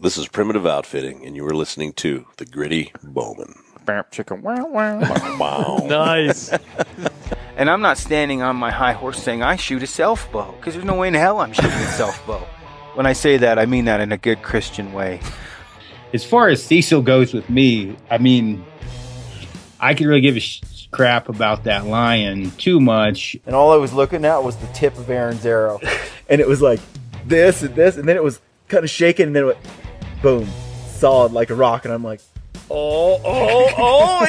This is Primitive Outfitting, and you are listening to The Gritty Bowman. Chicken, wow, wow. Wow. Nice. And I'm not standing on my high horse saying I shoot a self bow, because there's no way in hell I'm shooting a self bow. When I say that, I mean that in a good Christian way. As far as Cecil goes with me, I mean, I could really give a crap about that lion too much. And all I was looking at was the tip of Aron's arrow. And it was like this and this, and then it was kind of shaking, and then it went boom, solid like a rock. And I'm like, oh.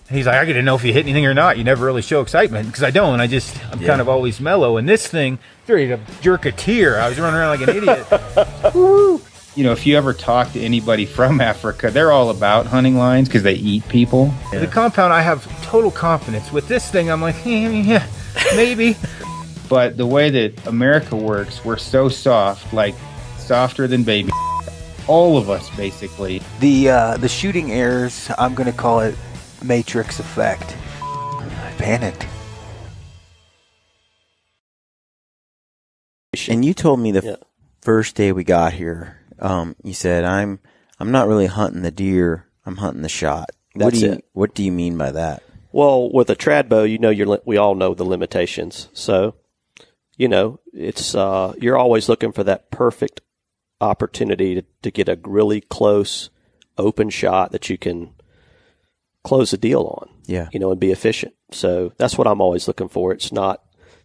He's like, I gotta know if you hit anything or not. You never really show excitement, because I don't. I'm kind of always mellow. And this thing, ready to jerk a tear. I was running around like an idiot. Woo! You know, if you ever talk to anybody from Africa, they're all about hunting lions because they eat people. Yeah. The compound, I have total confidence. With this thing, I'm like, yeah, maybe. But the way that America works, we're so soft, like softer than baby. All of us, basically. The shooting errors, I'm going to call it Matrix effect. I panicked. And you told me the first day we got here, you said, I'm not really hunting the deer, I'm hunting the shot. What do you mean by that? Well, with a trad bow, you know, we all know the limitations. So, you know, it's you're always looking for that perfect opportunity to get a really close, open shot that you can close the deal on. Yeah. You know, and be efficient. So that's what I'm always looking for. It's not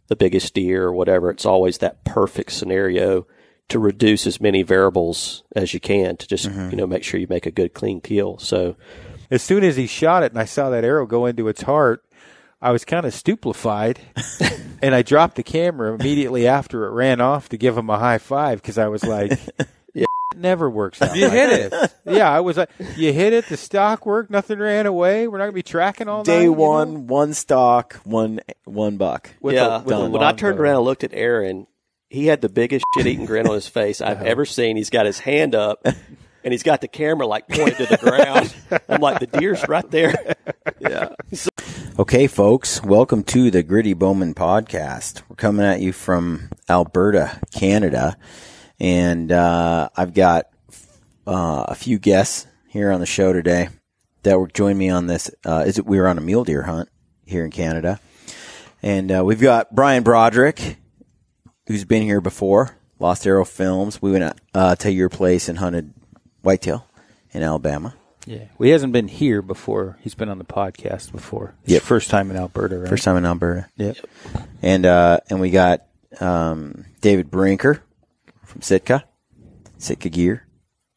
the biggest deer or whatever. It's always that perfect scenario to reduce as many variables as you can to just, you know, make sure you make a good, clean kill. So as soon as he shot it and I saw that arrow go into its heart, I was kind of stupefied, and I dropped the camera immediately after it ran off to give him a high five, because I was like, it never works out. You hit it. Yeah, I was like, you hit it, the stock worked, nothing ran away, we're not going to be tracking all Day night, one, you know? one stock, one buck. when I turned around and looked at Aron, he had the biggest shit-eating grin on his face I've ever seen. He's got his hand up, and he's got the camera like pointed to the ground. I'm like, the deer's right there. Yeah. Okay, folks, welcome to the Gritty Bowman podcast. We're coming at you from Alberta, Canada, and I've got a few guests here on the show today that will join me on this. We were on a mule deer hunt here in Canada, and we've got Bryan Broderick, who's been here before, Lost Arrow Films. We went to your place and hunted whitetail in Alabama. Yeah, well, he hasn't been here before. He's been on the podcast before. It's first time in Alberta, right? First time in Alberta. Yep. And we got David Brinker from Sitka Gear,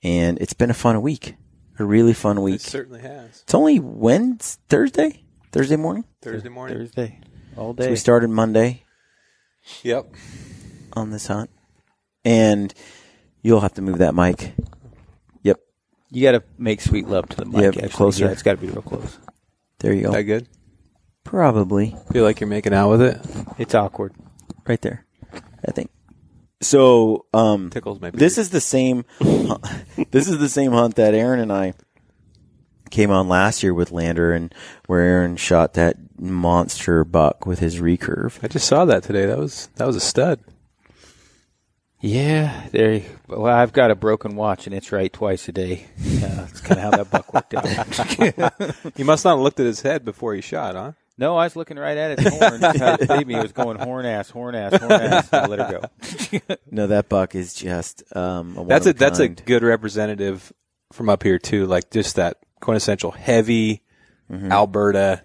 and it's been a fun week, a really fun week. It certainly has. It's only Thursday morning. Thursday, all day. So we started Monday. Yep. On this hunt, and you'll have to move that mic. Yep. You got to make sweet love to the mic. Yep, actually. closer. Yeah, it's got to be real close. There you go. That good? Probably. Feel like you're making out with it? It's awkward. Right there, I think. So, Tickles maybe. This is the same. This is the same hunt that Aron and I came on last year with Lander, and where Aron shot that monster buck with his recurve. I just saw that today. That was a stud. Yeah, well, I've got a broken watch, and it's right twice a day. That's kind of how that buck worked out. He must not have looked at his head before he shot, huh? No, I was looking right at its horn. That's how it believed me. It was going horn ass, horn ass, horn ass. And I let her go. No, that buck is just That's a good representative from up here too. Like just that quintessential heavy Alberta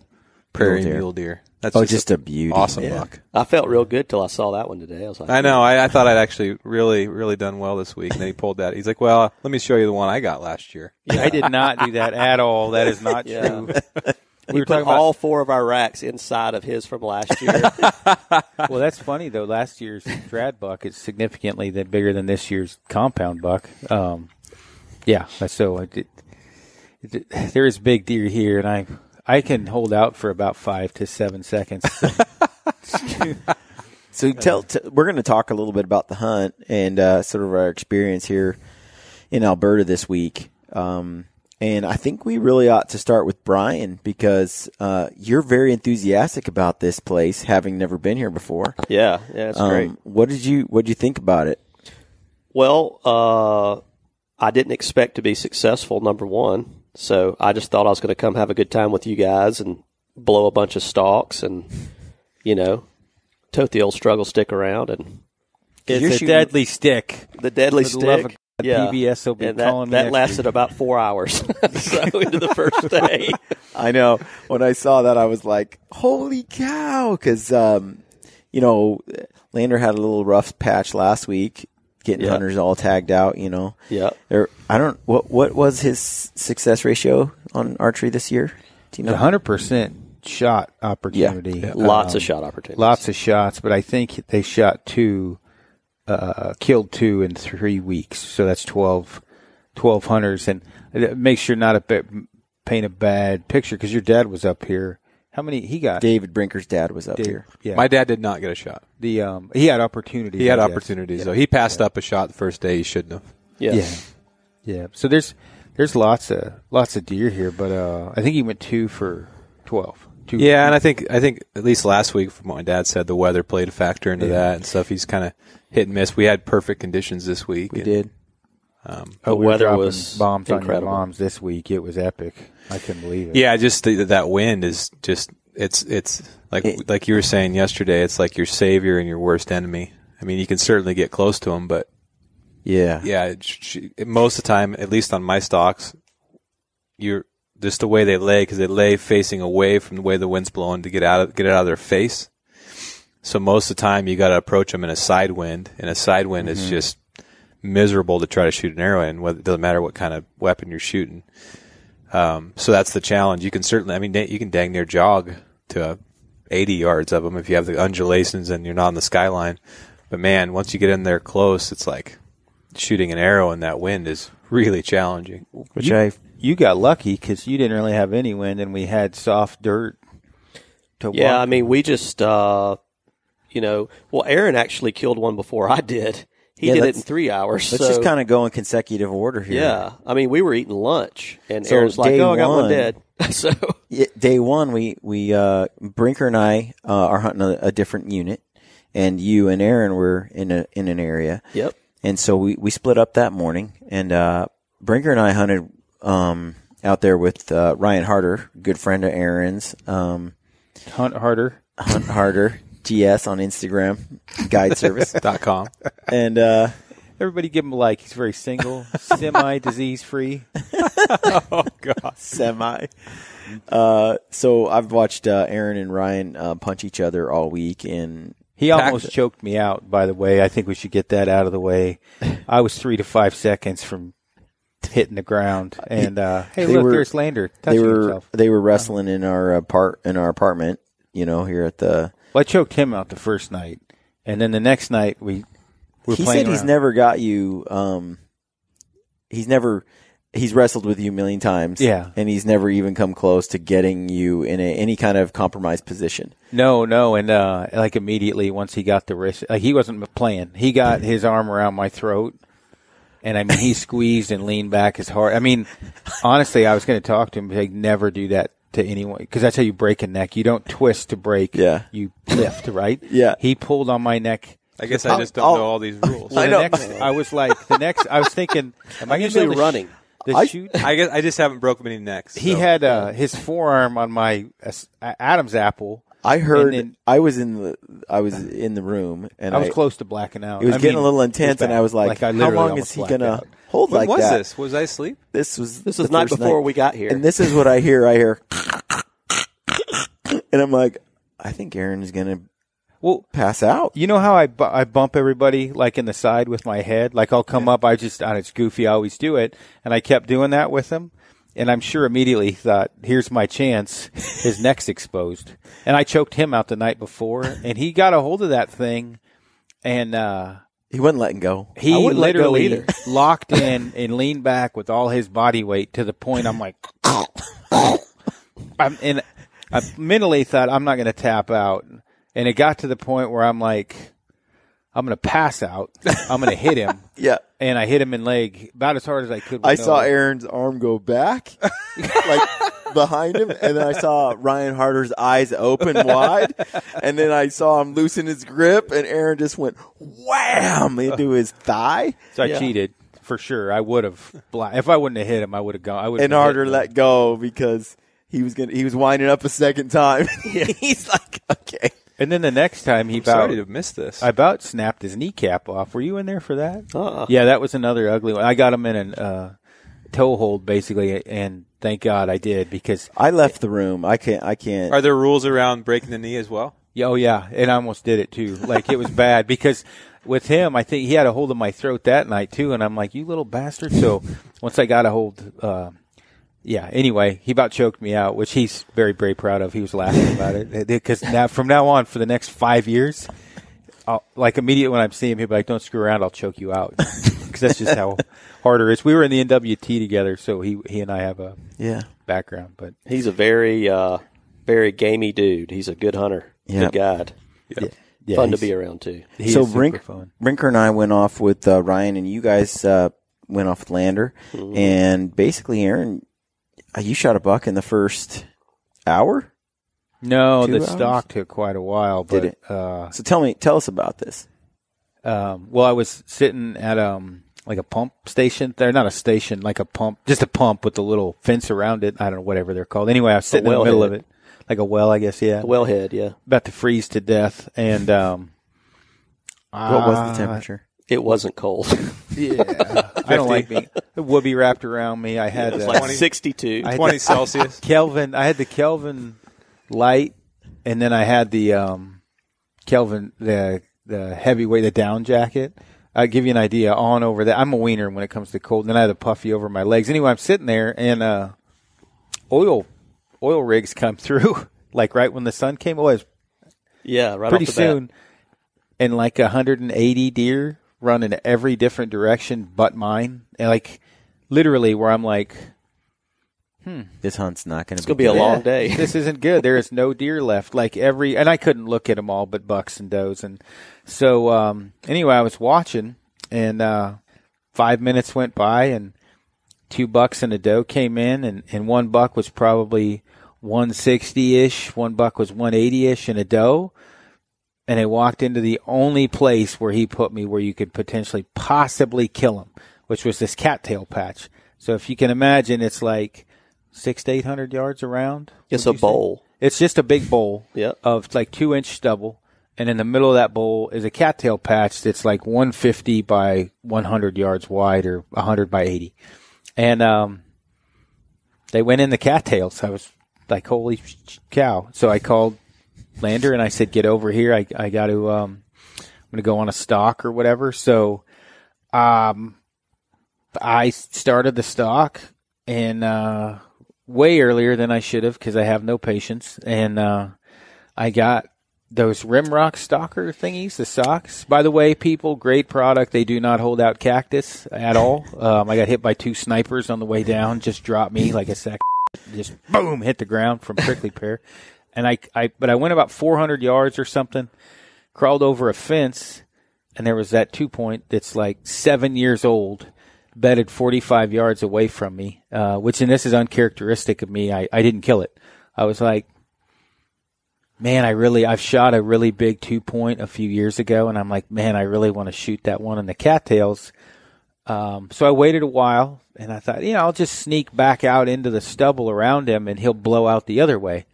prairie mule deer. That's just a beauty. Awesome buck. I felt real good till I saw that one today. I was like, I know. I thought I'd actually really done well this week. And then he pulled that. He's like, well, let me show you the one I got last year. Yeah, I did not do that at all. That is not true. We put all four of our racks inside of his from last year. Well, that's funny, though. Last year's trad buck is significantly bigger than this year's compound buck. Yeah, so there is big deer here, and I can hold out for about 5 to 7 seconds. So we're going to talk a little bit about the hunt and sort of our experience here in Alberta this week. And I think we really ought to start with Bryan, because you're very enthusiastic about this place, having never been here before. Yeah, it's great. What did you think about it? Well, I didn't expect to be successful, number one. So I just thought I was going to come have a good time with you guys and blow a bunch of stalks and, tote the old struggle stick around. And it's a deadly stick. The deadly For the love stick. of God, PBS will be and calling me that next lasted week. about 4 hours. So into the first day. I know. When I saw that, I was like, holy cow. Because, Lander had a little rough patch last week, getting hunters all tagged out, Yeah. What was his success ratio on archery this year? Do you know? 100% shot opportunity. Yeah. Lots of shot opportunities. Lots of shots, but I think they shot killed 2 in 3 weeks. So that's 12 hunters. And make sure not paint a bad picture, because your dad was up here. How many he got? David Brinker's dad was up here. Yeah. My dad did not get a shot. He had opportunities. He had I guess. opportunities, though. He passed up a shot the first day he shouldn't have. Yeah. So there's lots of deer here, but I think he went 2 for 12. Yeah, and I think at least last week, from what my dad said, the weather played a factor into that and stuff. He's kind of hit and miss. We had perfect conditions this week. We did. The we were weather dropping was bombs incredible. on your moms this week. It was epic. I couldn't believe it. Yeah, just that wind is just it's like you were saying yesterday. It's like your savior and your worst enemy. I mean, you can certainly get close to him, but yeah, most of the time, at least on my stalks, you're just the way they lay, because they lay facing away from the way the wind's blowing to get it out of their face. So most of the time, you got to approach them in a side wind, and a side wind is just miserable to try to shoot an arrow in. It doesn't matter what kind of weapon you're shooting. So that's the challenge. You can certainly, you can dang near jog to 80 yards of them if you have the undulations and you're not on the skyline. But man, once you get in there close, it's like shooting an arrow in that wind is really challenging. You got lucky because you didn't really have any wind, and we had soft dirt to walk. I mean, we just, Aaron actually killed one before I did. He did it in 3 hours. Let's just kind of go in consecutive order here. Yeah. I mean, we were eating lunch, and Aaron's like, I got one dead. So day one, we Brinker and I are hunting a different unit, and you and Aron were in an area. Yep. And so we split up that morning, and Brinker and I hunted out there with Ryan Harder, good friend of Aaron's. Hunt Harder. GS on Instagram, guideservice.com. And everybody give him a like. He's very single, semi-disease free. Oh, God. Semi. So I've watched Aron and Ryan punch each other all week. And he almost choked me out, by the way. I think we should get that out of the way. I was 3 to 5 seconds from hitting the ground. And hey, look, there's Lander touching himself. They were wrestling in our apartment, here at the... Well, I choked him out the first night, and then the next night we were playing. He said he's never got you. He's wrestled with you a million times. Yeah, and he's never even come close to getting you in any kind of compromised position. No, and like immediately once he got the wrist, he wasn't playing. He got his arm around my throat, and I mean he squeezed and leaned back as hard. I mean, honestly, I was going to talk to him, like never do that to anyone, because that's how you break a neck. You don't twist to break. Yeah. You lift, right? Yeah. He pulled on my neck. I guess I just don't know all these rules. Well, I was thinking, am I usually running? Shoot? I guess I just haven't broken any necks. He had his forearm on my Adam's apple. I heard. I was in the room, and I was close to blacking out. It was getting a little intense, and I was like, "How long is he gonna hold like that?" When was this? Was I asleep? This was the night before we got here, and this is what I hear. I hear, and I'm like, I think Aaron's gonna pass out. You know how I bump everybody like in the side with my head? Like I'll come up, it's goofy, I always do it, and I kept doing that with him. And I'm sure immediately he thought, here's my chance. His neck's exposed. And I choked him out the night before, and he got a hold of that thing, and he wasn't letting go. He literally locked in and leaned back with all his body weight to the point I'm like, and I mentally thought, I'm not going to tap out. And it got to the point where I'm like, I'm going to pass out. I'm going to hit him. Yeah. And I hit him in leg about as hard as I could. I saw Aaron's arm go back, like behind him, and then I saw Ryan Harder's eyes open wide, and then I saw him loosen his grip, and Aron just went wham into his thigh. So I cheated. for sure. I would have. If I wouldn't have hit him, I would have gone. And harder let go because he was winding up a second time. He's like, okay. And then the next time sorry to have missed this. I about snapped his kneecap off. Were you in there for that? Uh-uh. Yeah, that was another ugly one. I got him in a toe hold basically, and thank God I did because I left the room. I can't. Are there rules around breaking the knee as well? Oh yeah, and I almost did it too. Like it was bad because with him, I think he had a hold of my throat that night too, and I'm like, you little bastard. So once I got a hold, anyway, he about choked me out, which he's very, very proud of. He was laughing about it because from now on, for the next 5 years, immediately when I'm seeing him, he'll be like, don't screw around, I'll choke you out. Because that's just how harder it is. We were in the NWT together, so he and I have a background. But he's a very, very gamey dude. He's a good hunter, good guide. Yep. Yeah, fun to be around, too. So Brinker and I went off with Ryan, and you guys went off with Lander. Mm-hmm. And basically, Aaron, you shot a buck in the first hour? No, the stalk took quite a while. But, did it? So tell us about this. Well, I was sitting at like a pump station. They're not a station, like a pump, just a pump with a little fence around it. I don't know, whatever they're called. Anyway, I was sitting in the middle of it. Like a well, I guess, yeah. A wellhead, yeah. About to freeze to death. And what was the temperature? It wasn't cold. Yeah. I don't like being the whoopee wrapped around me. I had it was like 62. 20 Celsius. Kelvin. I had the Kelvin light, and then I had the Kelvin, the heavyweight, the down jacket. I'll give you an idea on over that. I'm a wiener when it comes to cold. And then I had a puffy over my legs. Anyway, I'm sitting there, and oil rigs come through, like right when the sun came. It was right pretty off the soon, bat. And like 180 deer run in every different direction but mine, and like literally where I'm like, this hunt's not going to be. It's going to be a long day. This isn't good. There is no deer left. And I couldn't look at them all but bucks and does, and so anyway, I was watching, and 5 minutes went by, and 2 bucks and a doe came in, and one buck was probably 160-ish, one buck was 180-ish, and a doe. And I walked into the only place where he put me where you could potentially possibly kill him, which was this cattail patch. So if you can imagine, it's like 600 to 800 yards around. It's a bowl. It's just a big bowl of like 2-inch stubble. And in the middle of that bowl is a cattail patch that's like 150 by 100 yards wide or 100 by 80. And they went in the cattails. I was like, holy cow. So I called Lander and I said, get over here. I got to, I'm going to go on a stalk or whatever. So I started the stalk and way earlier than I should have because I have no patience. And I got those Rimrock stalker thingies, the socks. By the way, people, great product. They do not hold out cactus at all. I got hit by 2 snipers on the way down, just dropped me like a sack of just boom, hit the ground from prickly pear. And I went about 400 yards or something, crawled over a fence, and there was that 2-point that's like 7 years old, bedded 45 yards away from me, which, and this is uncharacteristic of me, I didn't kill it. I was like, man, I've shot a really big 2-point a few years ago, and I'm like, man, I really want to shoot that one in the cattails. So I waited a while, and I thought, I'll just sneak back out into the stubble around him, and he'll blow out the other way.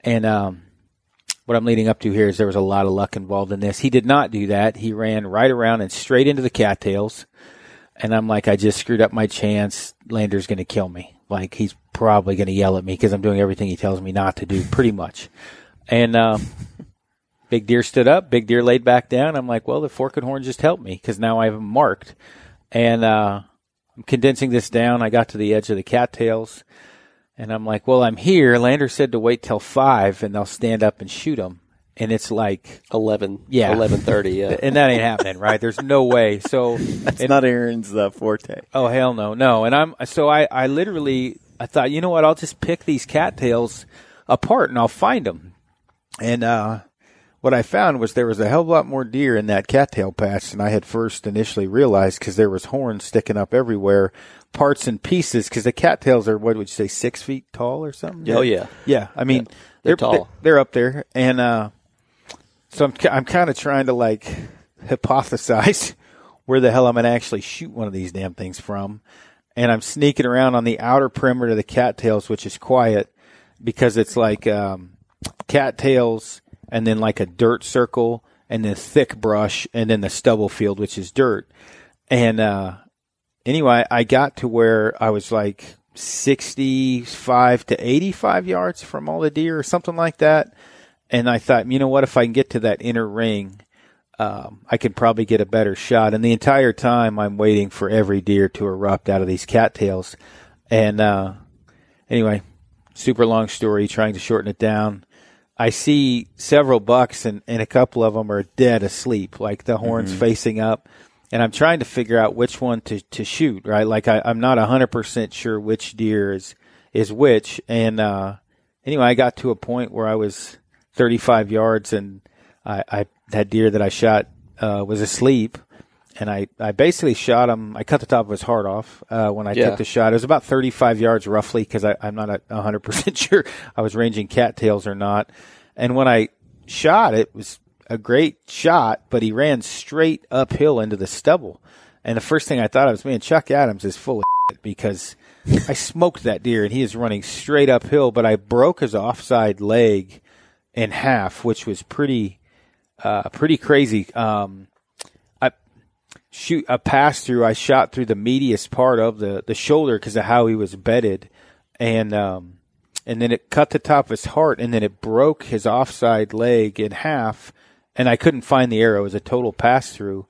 And what I'm leading up to here is there was a lot of luck involved in this. He did not do that. He ran right around and straight into the cattails. And I'm like, I just screwed up my chance. Lander's going to kill me. Like, he's probably going to yell at me because I'm doing everything he tells me not to do, pretty much. And big deer stood up. Big deer laid back down. I'm like, well, the forked horn just helped me because now I have him marked. And I'm condensing this down. I got to the edge of the cattails. And I'm like, well, I'm here. Lander said to wait till 5 and they'll stand up and shoot him. And it's like 11. Yeah. 11:30. Yeah. And that ain't happening, right? There's no way. So that's not Aaron's forte. Oh, hell no. No. And I literally, I thought, you know what? I'll just pick these cattails apart and I'll find them. And, what I found was there was a hell of a lot more deer in that cattail patch than I had first initially realized because there was horns sticking up everywhere, parts and pieces, because the cattails are, what would you say, 6 feet tall or something? Oh, yeah. Yeah. I mean, they're tall. They're up there. And so I'm kind of trying to, like, hypothesize where the hell I'm going to actually shoot one of these damn things from. And I'm sneaking around on the outer perimeter of the cattails, which is quiet because it's like cattails and then like a dirt circle and then thick brush and then the stubble field, which is dirt. And anyway, I got to where I was like 65 to 85 yards from all the deer or something like that. And I thought, you know what, if I can get to that inner ring, I could probably get a better shot. And the entire time I'm waiting for every deer to erupt out of these cattails. And anyway, super long story, trying to shorten it down. I see several bucks and a couple of them are dead asleep, like the horns facing up. And I'm trying to figure out which one to shoot, right? Like I'm not 100% sure which deer is which. And anyway, I got to a point where I was 35 yards and that deer that I shot was asleep, and I basically shot him. I cut the top of his heart off when I took the shot. It was about 35 yards roughly because I'm not 100% sure I was ranging cattails or not. And when I shot, it was a great shot, but he ran straight uphill into the stubble. And the first thing I thought of was, man, Chuck Adams is full of shit because I smoked that deer, and he is running straight uphill, but I broke his offside leg in half, which was pretty crazy. A pass through. I shot through the meatiest part of the shoulder because of how he was bedded, and then it cut the top of his heart, and then it broke his offside leg in half, and I couldn't find the arrow. It was a total pass through.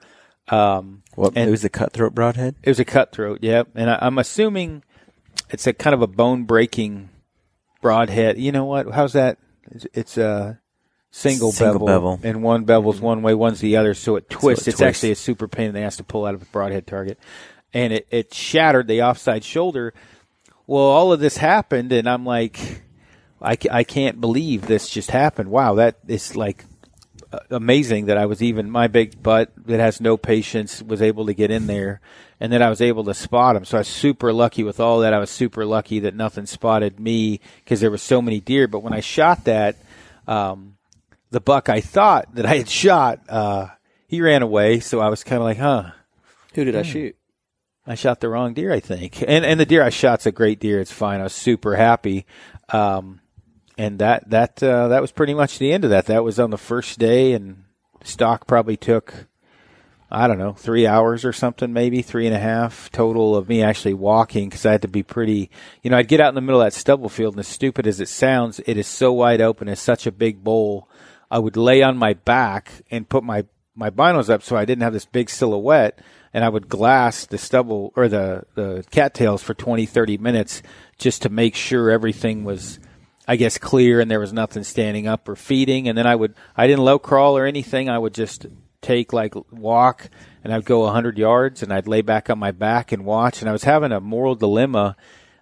It was a cutthroat broadhead? It was a cutthroat, yep. And I'm assuming it's a kind of a bone breaking broadhead. You know what? How's that? It's a single bevel, and one bevel's one way, one's the other, so it twists. It's actually a super pain in the ass to pull out of a broadhead target. And it shattered the offside shoulder. Well, all of this happened, and I'm like, I can't believe this just happened. Wow, that is like amazing that I was even, my big butt that has no patience was able to get in there, and that I was able to spot him. So I was super lucky with all that. I was super lucky that nothing spotted me because there were so many deer. But when I shot that, the buck I thought that I had shot, he ran away. So I was kind of like, huh. Who did I shoot? I shot the wrong deer, I think. And the deer I shot's a great deer. It's fine. I was super happy. And that was pretty much the end of that. That was on the first day, and stalk probably took, I don't know, 3 hours or something, maybe 3.5 total of me actually walking, because I had to be pretty, I'd get out in the middle of that stubble field, and as stupid as it sounds, it is so wide open. It's such a big bowl. I would lay on my back and put my binos up so I didn't have this big silhouette, and I would glass the stubble or the cattails for 20, 30 minutes just to make sure everything was, I guess, clear and there was nothing standing up or feeding. And then I didn't low crawl or anything. I would just walk, and I'd go 100 yards, and I'd lay back on my back and watch. And I was having a moral dilemma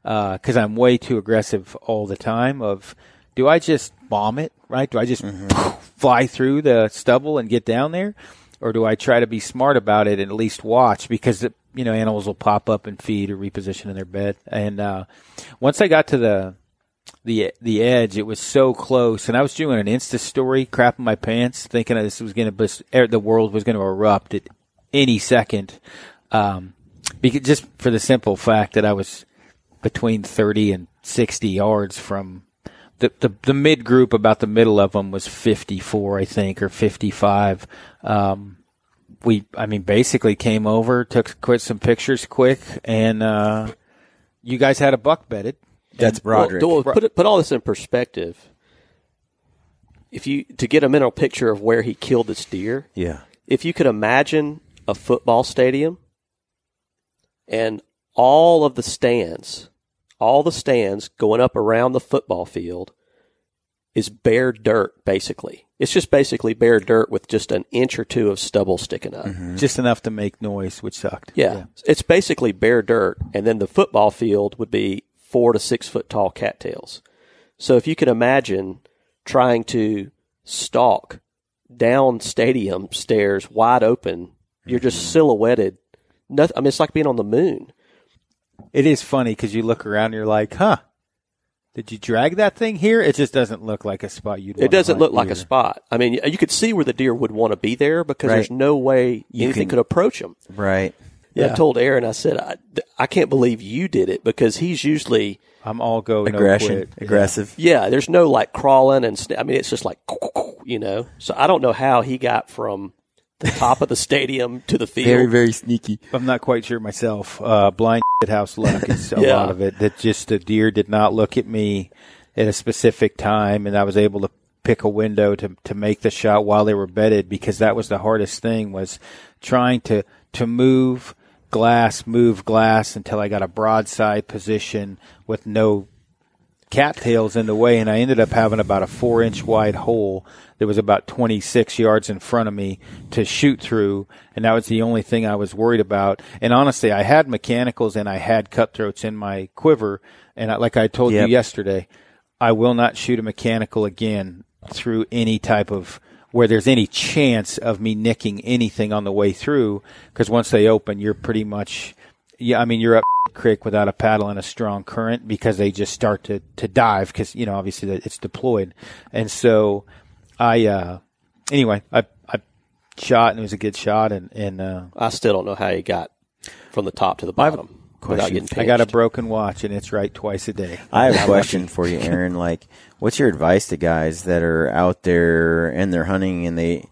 because I'm way too aggressive all the time of, do I just bomb it, right? Do I just fly through the stubble and get down there? Or do I try to be smart about it and at least watch? Because, animals will pop up and feed or reposition in their bed. And once I got to the edge, it was so close, and I was doing an Insta story, crapping my pants, thinking this was going to, the world was going to erupt at any second, because just for the simple fact that I was between 30 and 60 yards from the mid group. About the middle of them was 54, I think, or 55. We basically came over, took some pictures quick, and you guys had a buck bedded. That's Broderick. Well, put all this in perspective. To get a mental picture of where he killed this deer. Yeah. If you could imagine a football stadium and all the stands going up around the football field is bare dirt, basically. It's just basically bare dirt with just an inch or two of stubble sticking up. Mm-hmm. Just enough to make noise, which sucked. Yeah. It's basically bare dirt, and then the football field would be 4 to 6 foot tall cattails. So if you can imagine trying to stalk down stadium stairs wide open, you're just silhouetted. It's like being on the moon. It is funny because you look around and you're like, huh, Did you drag that thing here? It just doesn't look like a spot you'd want. It doesn't look like a spot. I mean, you could see where the deer would want to be there because there's no way anything could approach him. Right. Yeah. I told Aaron, I said, I can't believe you did it because he's usually I'm all go aggression, no quit. aggressive. Yeah, there's no like crawling I mean, it's just like, So I don't know how he got from the top of the stadium to the field. Very, very sneaky. I'm not quite sure myself. Blind house luck is a lot of it. That just the deer did not look at me at a specific time, and I was able to pick a window to make the shot while they were bedded, because that was the hardest thing, was trying to move glass until I got a broadside position with no cattails in the way, and I ended up having about a 4-inch wide hole that was about 26 yards in front of me to shoot through, and that was the only thing I was worried about. And honestly, I had mechanicals and I had cutthroats in my quiver, and like I told you yesterday, I will not shoot a mechanical again through any type of where there's any chance of me nicking anything on the way through, because once they open, you're pretty much you're up creek without a paddle and a strong current, because they just start to dive, because obviously it's deployed. And so I shot, and it was a good shot, and I still don't know how he got from the top to the bottom without getting pinched. I got a broken watch, and it's right twice a day. I have a question for you, Aaron. Like, what's your advice to guys that are out there and they're hunting and they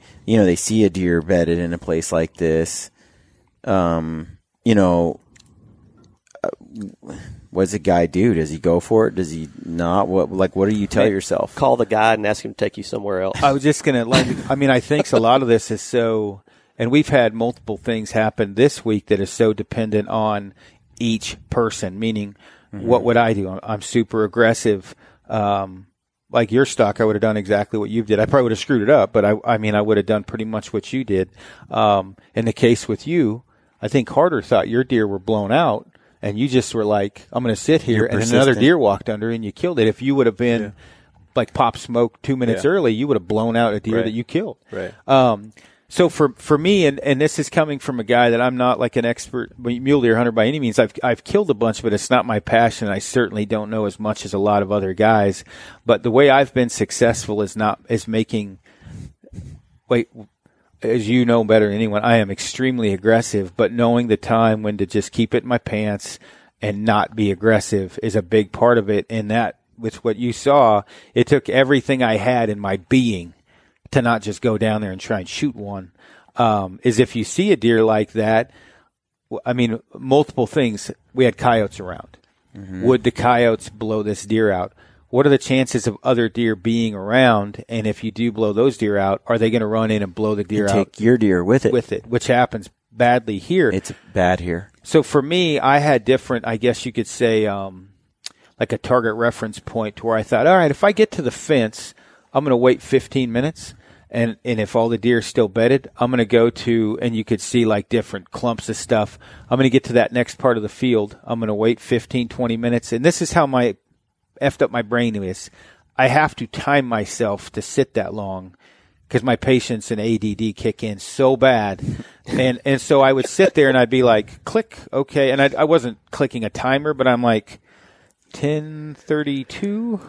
see a deer bedded in a place like this? What does a guy do? Does he go for it? Does he not? What do you tell yourself? Call the guide and ask him to take you somewhere else. I was just going to, I think a lot of this is so, and we've had multiple things happen this week that is so dependent on each person, meaning what would I do? I'm super aggressive. Like your stock, I would have done exactly what you did. I probably would have screwed it up, but I would have done pretty much what you did. In the case with you, I think Carter thought your deer were blown out, and you just were like, I'm going to sit here, and another deer walked under, and you killed it. If you would have been like Pop Smoke 2 minutes early, you would have blown out a deer that you killed. Right. So for me, and this is coming from a guy that I'm not like an expert mule deer hunter by any means. I've killed a bunch, but it's not my passion. I certainly don't know as much as a lot of other guys. But the way I've been successful is making. As you know better than anyone, I am extremely aggressive, but knowing the time when to just keep it in my pants and not be aggressive is a big part of it. And that, with what you saw, it took everything I had in my being to not just go down there and try and shoot one. Is if you see a deer like that, multiple things. We had coyotes around. Would the coyotes blow this deer out? What are the chances of other deer being around? And if you do blow those deer out, are they going to run in and blow the deer out? Take your deer with it. Which happens badly here. It's bad here. So for me, I had different, I guess you could say, like a target reference point to where I thought, all right, if I get to the fence, I'm going to wait 15 minutes. And if all the deer are still bedded, I'm going to go to, and you could see like different clumps of stuff. I'm going to get to that next part of the field. I'm going to wait 15, 20 minutes. And this is how my effed up my brain is. I have to time myself to sit that long because my patience and ADD kick in so bad. And so I would sit there and I'd be like, click, okay. And I wasn't clicking a timer, but I'm like, 10:32,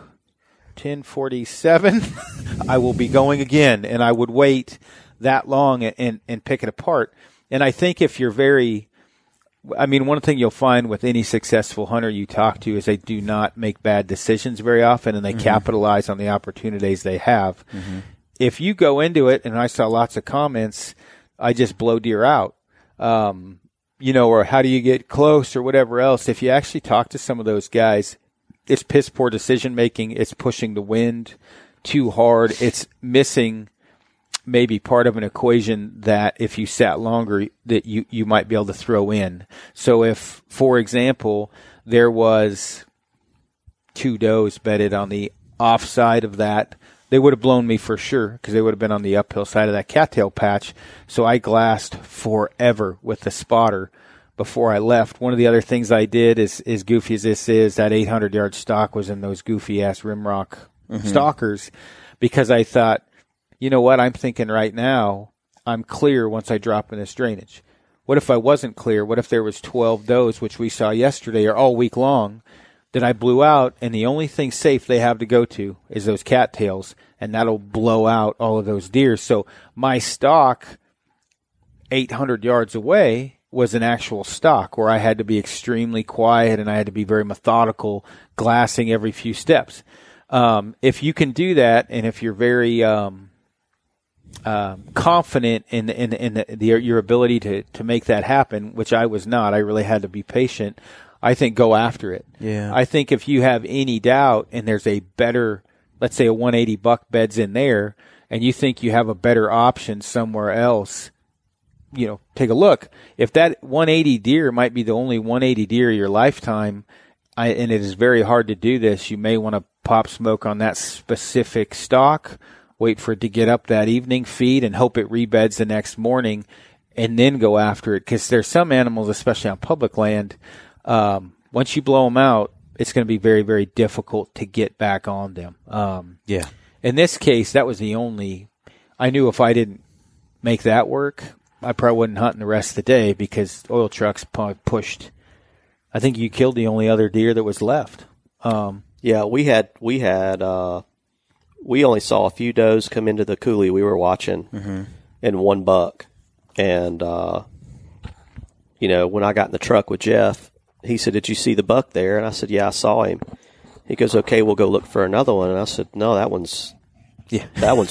10:47, I will be going again. And I would wait that long and pick it apart. And I think if you're one thing you'll find with any successful hunter you talk to is they do not make bad decisions very often, and they capitalize on the opportunities they have. If you go into it, and I saw lots of comments, I just blow deer out, or how do you get close or whatever else. If you actually talk to some of those guys, it's piss poor decision making. It's pushing the wind too hard. It's missing maybe part of an equation that if you sat longer that you might be able to throw in. So if, for example, there was 2 does bedded on the off side of that, they would have blown me for sure because they would have been on the uphill side of that cattail patch. So I glassed forever with the spotter before I left. One of the other things I did is as goofy as this is, that 800-yard stalk was in those goofy-ass rimrock stalkers, because I thought, you know what, I'm thinking right now, I'm clear once I drop in this drainage. What if I wasn't clear? What if there was 12 does, which we saw yesterday or all week long? that I blew out, and the only thing safe they have to go to is those cattails, and that'll blow out all of those deer. So my stalk 800 yards away was an actual stalk where I had to be extremely quiet and I had to be very methodical, glassing every few steps. If you can do that, and if you're very confident in your ability to make that happen, which I was not, I really had to be patient. I think go after it. Yeah. I think if you have any doubt and there's a better, let's say a 180 buck bed's in there, and you think you have a better option somewhere else, take a look. If that 180 deer might be the only 180 deer of your lifetime, and it is very hard to do this, you may want to pop smoke on that specific stalk, wait for it to get up that evening, feed, and hope it rebeds the next morning, and then go after it. Because there's some animals, especially on public land, once you blow them out, it's going to be very, very difficult to get back on them. Yeah. In this case, that was the only. I knew if I didn't make that work, I probably wouldn't hunt the rest of the day because oil trucks probably pushed. I think you killed the only other deer that was left. Yeah, we only saw a few does come into the coulee we were watching, and one buck. And when I got in the truck with Jeff, he said, "Did you see the buck there?" And I said, "Yeah, I saw him." He goes, "Okay, we'll go look for another one." And I said, "No, that one's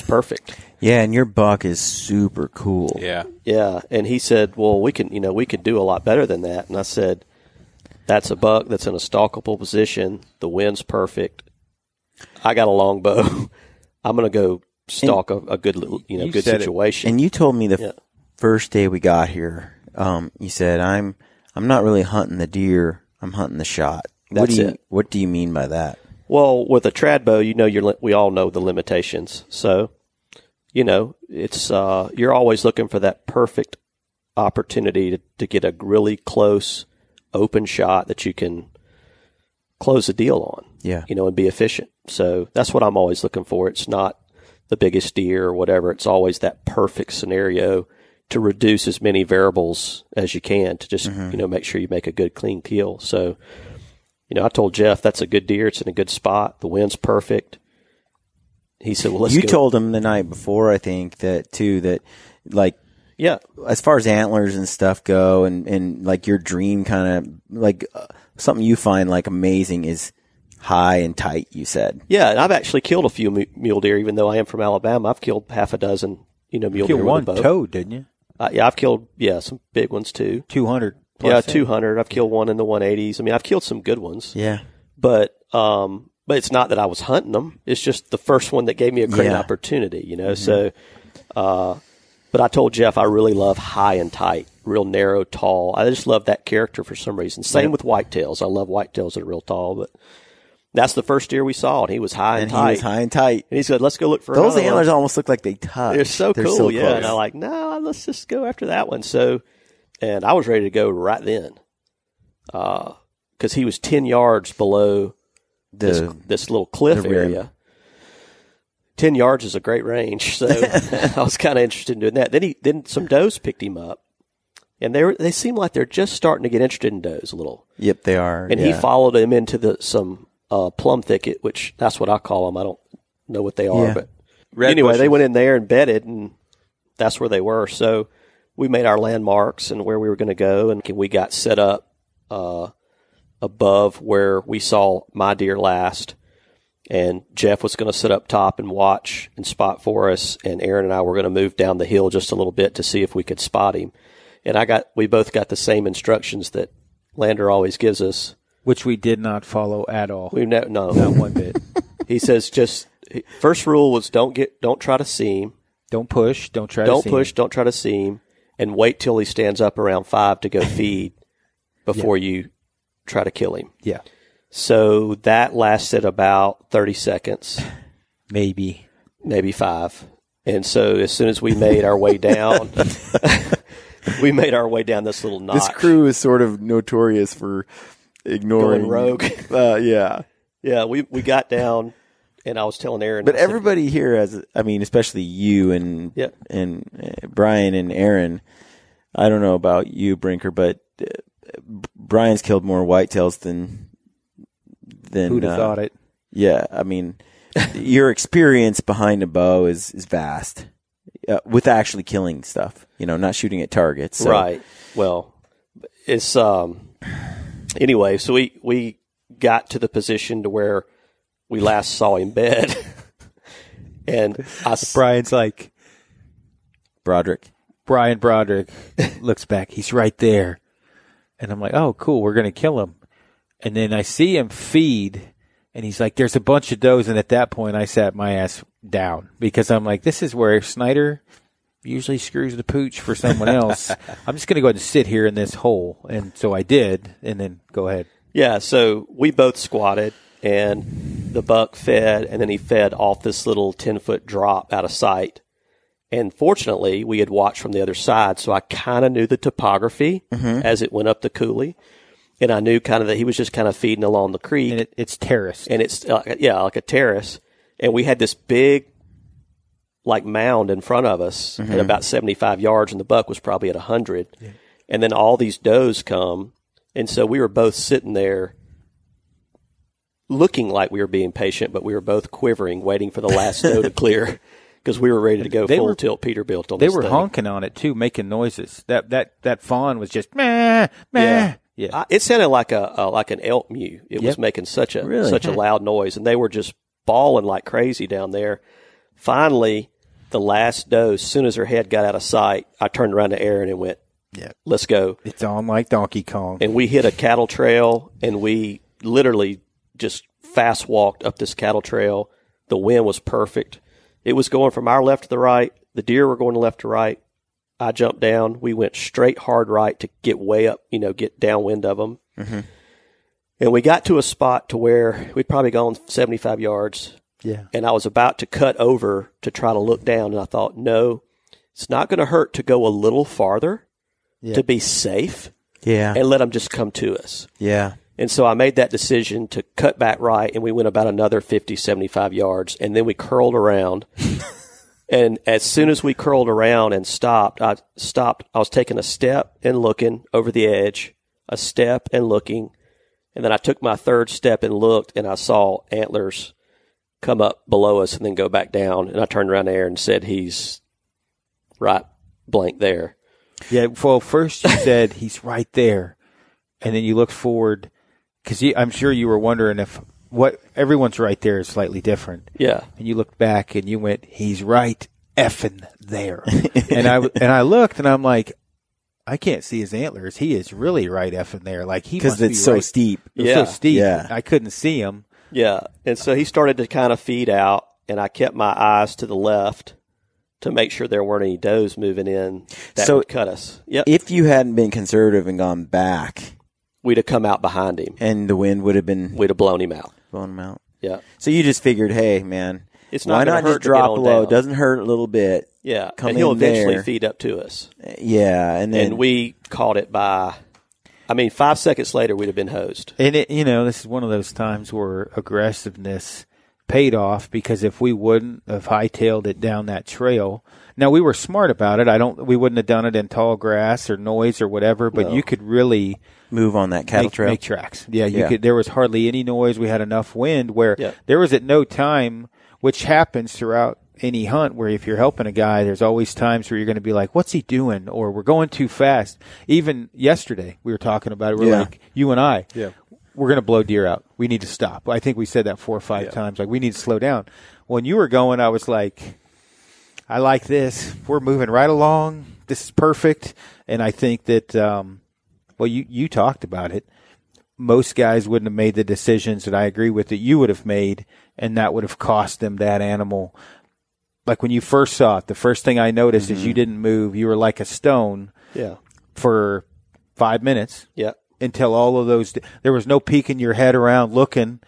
perfect." Yeah, and your buck is super cool. Yeah. Yeah, and he said, "Well, we could do a lot better than that." And I said, "That's a buck that's in a stalkable position. The wind's perfect. I got a long bow. I'm going to go stalk a good good situation." And you told me the first day we got here, you said, "I'm not really hunting the deer. I'm hunting the shot." What do you mean by that? Well, with a trad bow, we all know the limitations. So, it's you're always looking for that perfect opportunity to get a really close, open shot that you can close a deal on. Yeah. And be efficient. So that's what I'm always looking for. It's not the biggest deer or whatever. It's always that perfect scenario to reduce as many variables as you can to just, make sure you make a good, clean kill. So, I told Jeff that's a good deer. It's in a good spot. The wind's perfect. He said, "Well, let's go." You told him the night before, I think, that like, yeah, as far as antlers and stuff go, and like your dream kind of like something you find like amazing is high and tight, you said. Yeah, and I've actually killed a few mule deer, even though I am from Alabama. I've killed half a dozen, mule deer. Killed one toad, didn't you? Yeah, I've killed some big ones too. 200. Yeah, 200. I've killed one in the 180s. I mean, I've killed some good ones. Yeah, but it's not that I was hunting them. It's just the first one that gave me a great opportunity, So, but I told Jeff I really love high and tight, real narrow, tall. I just love that character for some reason. Same with whitetails. I love whitetails that are real tall, but that's the first deer we saw, and he was high and tight. He was high and tight. And he said, "Let's go look for those another antlers." one. Almost look like they touch. They're so cool, so yeah. close. And I'm like, "No, let's just go after that one." So, and I was ready to go right then, because he was 10 yards below this little cliff area. 10 yards is a great range, so I was kind of interested in doing that. Then some does picked him up, and they seem like they're just starting to get interested in does a little. Yep, they are. And he followed him into some plum thicket, which that's what I call them. I don't know what they are, but anyway, bushes. They went in there and bedded, and that's where they were. So we made our landmarks and where we were going to go, and we got set up above where we saw my deer last. And Jeff was going to sit up top and watch and spot for us, and Aron and I were going to move down the hill just a little bit to see if we could spot him. And we both got the same instructions that Lander always gives us, which we did not follow at all. No, not one bit. He says first rule was don't try to see him. Don't push. Don't try to see him, and wait till he stands up around 5 to go feed before you try to kill him. Yeah. So that lasted about 30 seconds. Maybe 5. And so as soon as we made our way down, this little notch. This crew is sort of notorious for ignoring. Going rogue. Yeah. Yeah, we got down, and I was telling Aron. But everybody here especially you and Bryan and Aron, I don't know about you, Brinker, but Bryan's killed more whitetails than then Who'd have thought it? Yeah, I mean, your experience behind a bow is vast with actually killing stuff. Not shooting at targets. So. Right. Well, it's anyway. So we got to the position to where we last saw him bed, and Brian's like, Broderick looks back. He's right there. And I'm like, oh, cool. We're going to kill him. And then I see him feed, and he's like, there's a bunch of does. And at that point, I sat my ass down because I'm like, this is where Snyder usually screws the pooch for someone else. I'm just going to go ahead and sit here in this hole. And so I did. And then go ahead. Yeah. So we both squatted, and the buck fed, and then he fed off this little 10-foot drop out of sight. And fortunately, we had watched from the other side, so I kind of knew the topography as it went up the coulee. And I knew kind of that he was just kind of feeding along the creek. And it's terraced. And it's, like a terrace. And we had this big, mound in front of us at about 75 yards, and the buck was probably at 100. Yeah. And then all these does come. And so we were both sitting there looking like we were being patient, but we were both quivering, waiting for the last doe to clear. Because we were ready to go full tilt Peterbilt on this thing. They were honking on it, too, making noises. That fawn was just, meh, meh. Yeah. It sounded like an elk mew. It was making such a loud noise, and they were just bawling like crazy down there. Finally, the last doe, as soon as her head got out of sight, I turned around to Aron and went, let's go. It's on like Donkey Kong. And we hit a cattle trail, and we literally just fast walked up this cattle trail. The wind was perfect. It was going from our left to the right. The deer were going to left to right. I jumped down. We went straight hard right to get way up, get downwind of them. Mm-hmm. And we got to a spot to where we'd probably gone 75 yards. Yeah. And I was about to cut over to try to look down. And I thought, no, it's not going to hurt to go a little farther to be safe. Yeah. And let them just come to us. Yeah. And so I made that decision to cut back right, and we went about another 50, 75 yards, and then we curled around. And as soon as we curled around and stopped. I was taking a step and looking over the edge, a step and looking, and then I took my third step and looked, and I saw antlers come up below us and then go back down. And I turned around to Aron and said, he's right blank there. Yeah, well, first you said he's right there, and then you looked forward. Because I'm sure you were wondering if everyone's right there is slightly different. Yeah. And you looked back and you went, he's right effing there. and I looked and I'm like, I can't see his antlers. He is really right effing there. Like he must be because it's so steep. It was so steep. Yeah. I couldn't see him. Yeah. And so he started to kind of feed out, and I kept my eyes to the left to make sure there weren't any does moving in that would cut us. Yep. If you hadn't been conservative and gone back, we'd have come out behind him. And the wind would have been... We'd have blown him out. Yeah. So you just figured, hey, man, it's why not just drop low? It doesn't hurt a little bit. Yeah. And he'll eventually feed up to us. Yeah. And we caught it by... 5 seconds later, we'd have been hosed. And this is one of those times where aggressiveness paid off, because if we wouldn't have hightailed it down that trail... Now, we were smart about it. We wouldn't have done it in tall grass or noise or whatever, but you could really move on that cattle trail. Make tracks. Yeah, you could. There was hardly any noise. We had enough wind where there was at no time, which happens throughout any hunt, where if you're helping a guy, there's always times where you're going to be like, what's he doing? Or we're going too fast. Even yesterday, we were talking about it. We're like, you and I, we're going to blow deer out. We need to stop. I think we said that 4 or 5 times. Like, we need to slow down. When you were going, I was like... I like this. We're moving right along. This is perfect. And I think that, you talked about it. Most guys wouldn't have made the decisions that I agree with that you would have made, and that would have cost them that animal. Like when you first saw it, the first thing I noticed is you didn't move. You were like a stone for 5 minutes until all of those, there was no peeking your head around looking,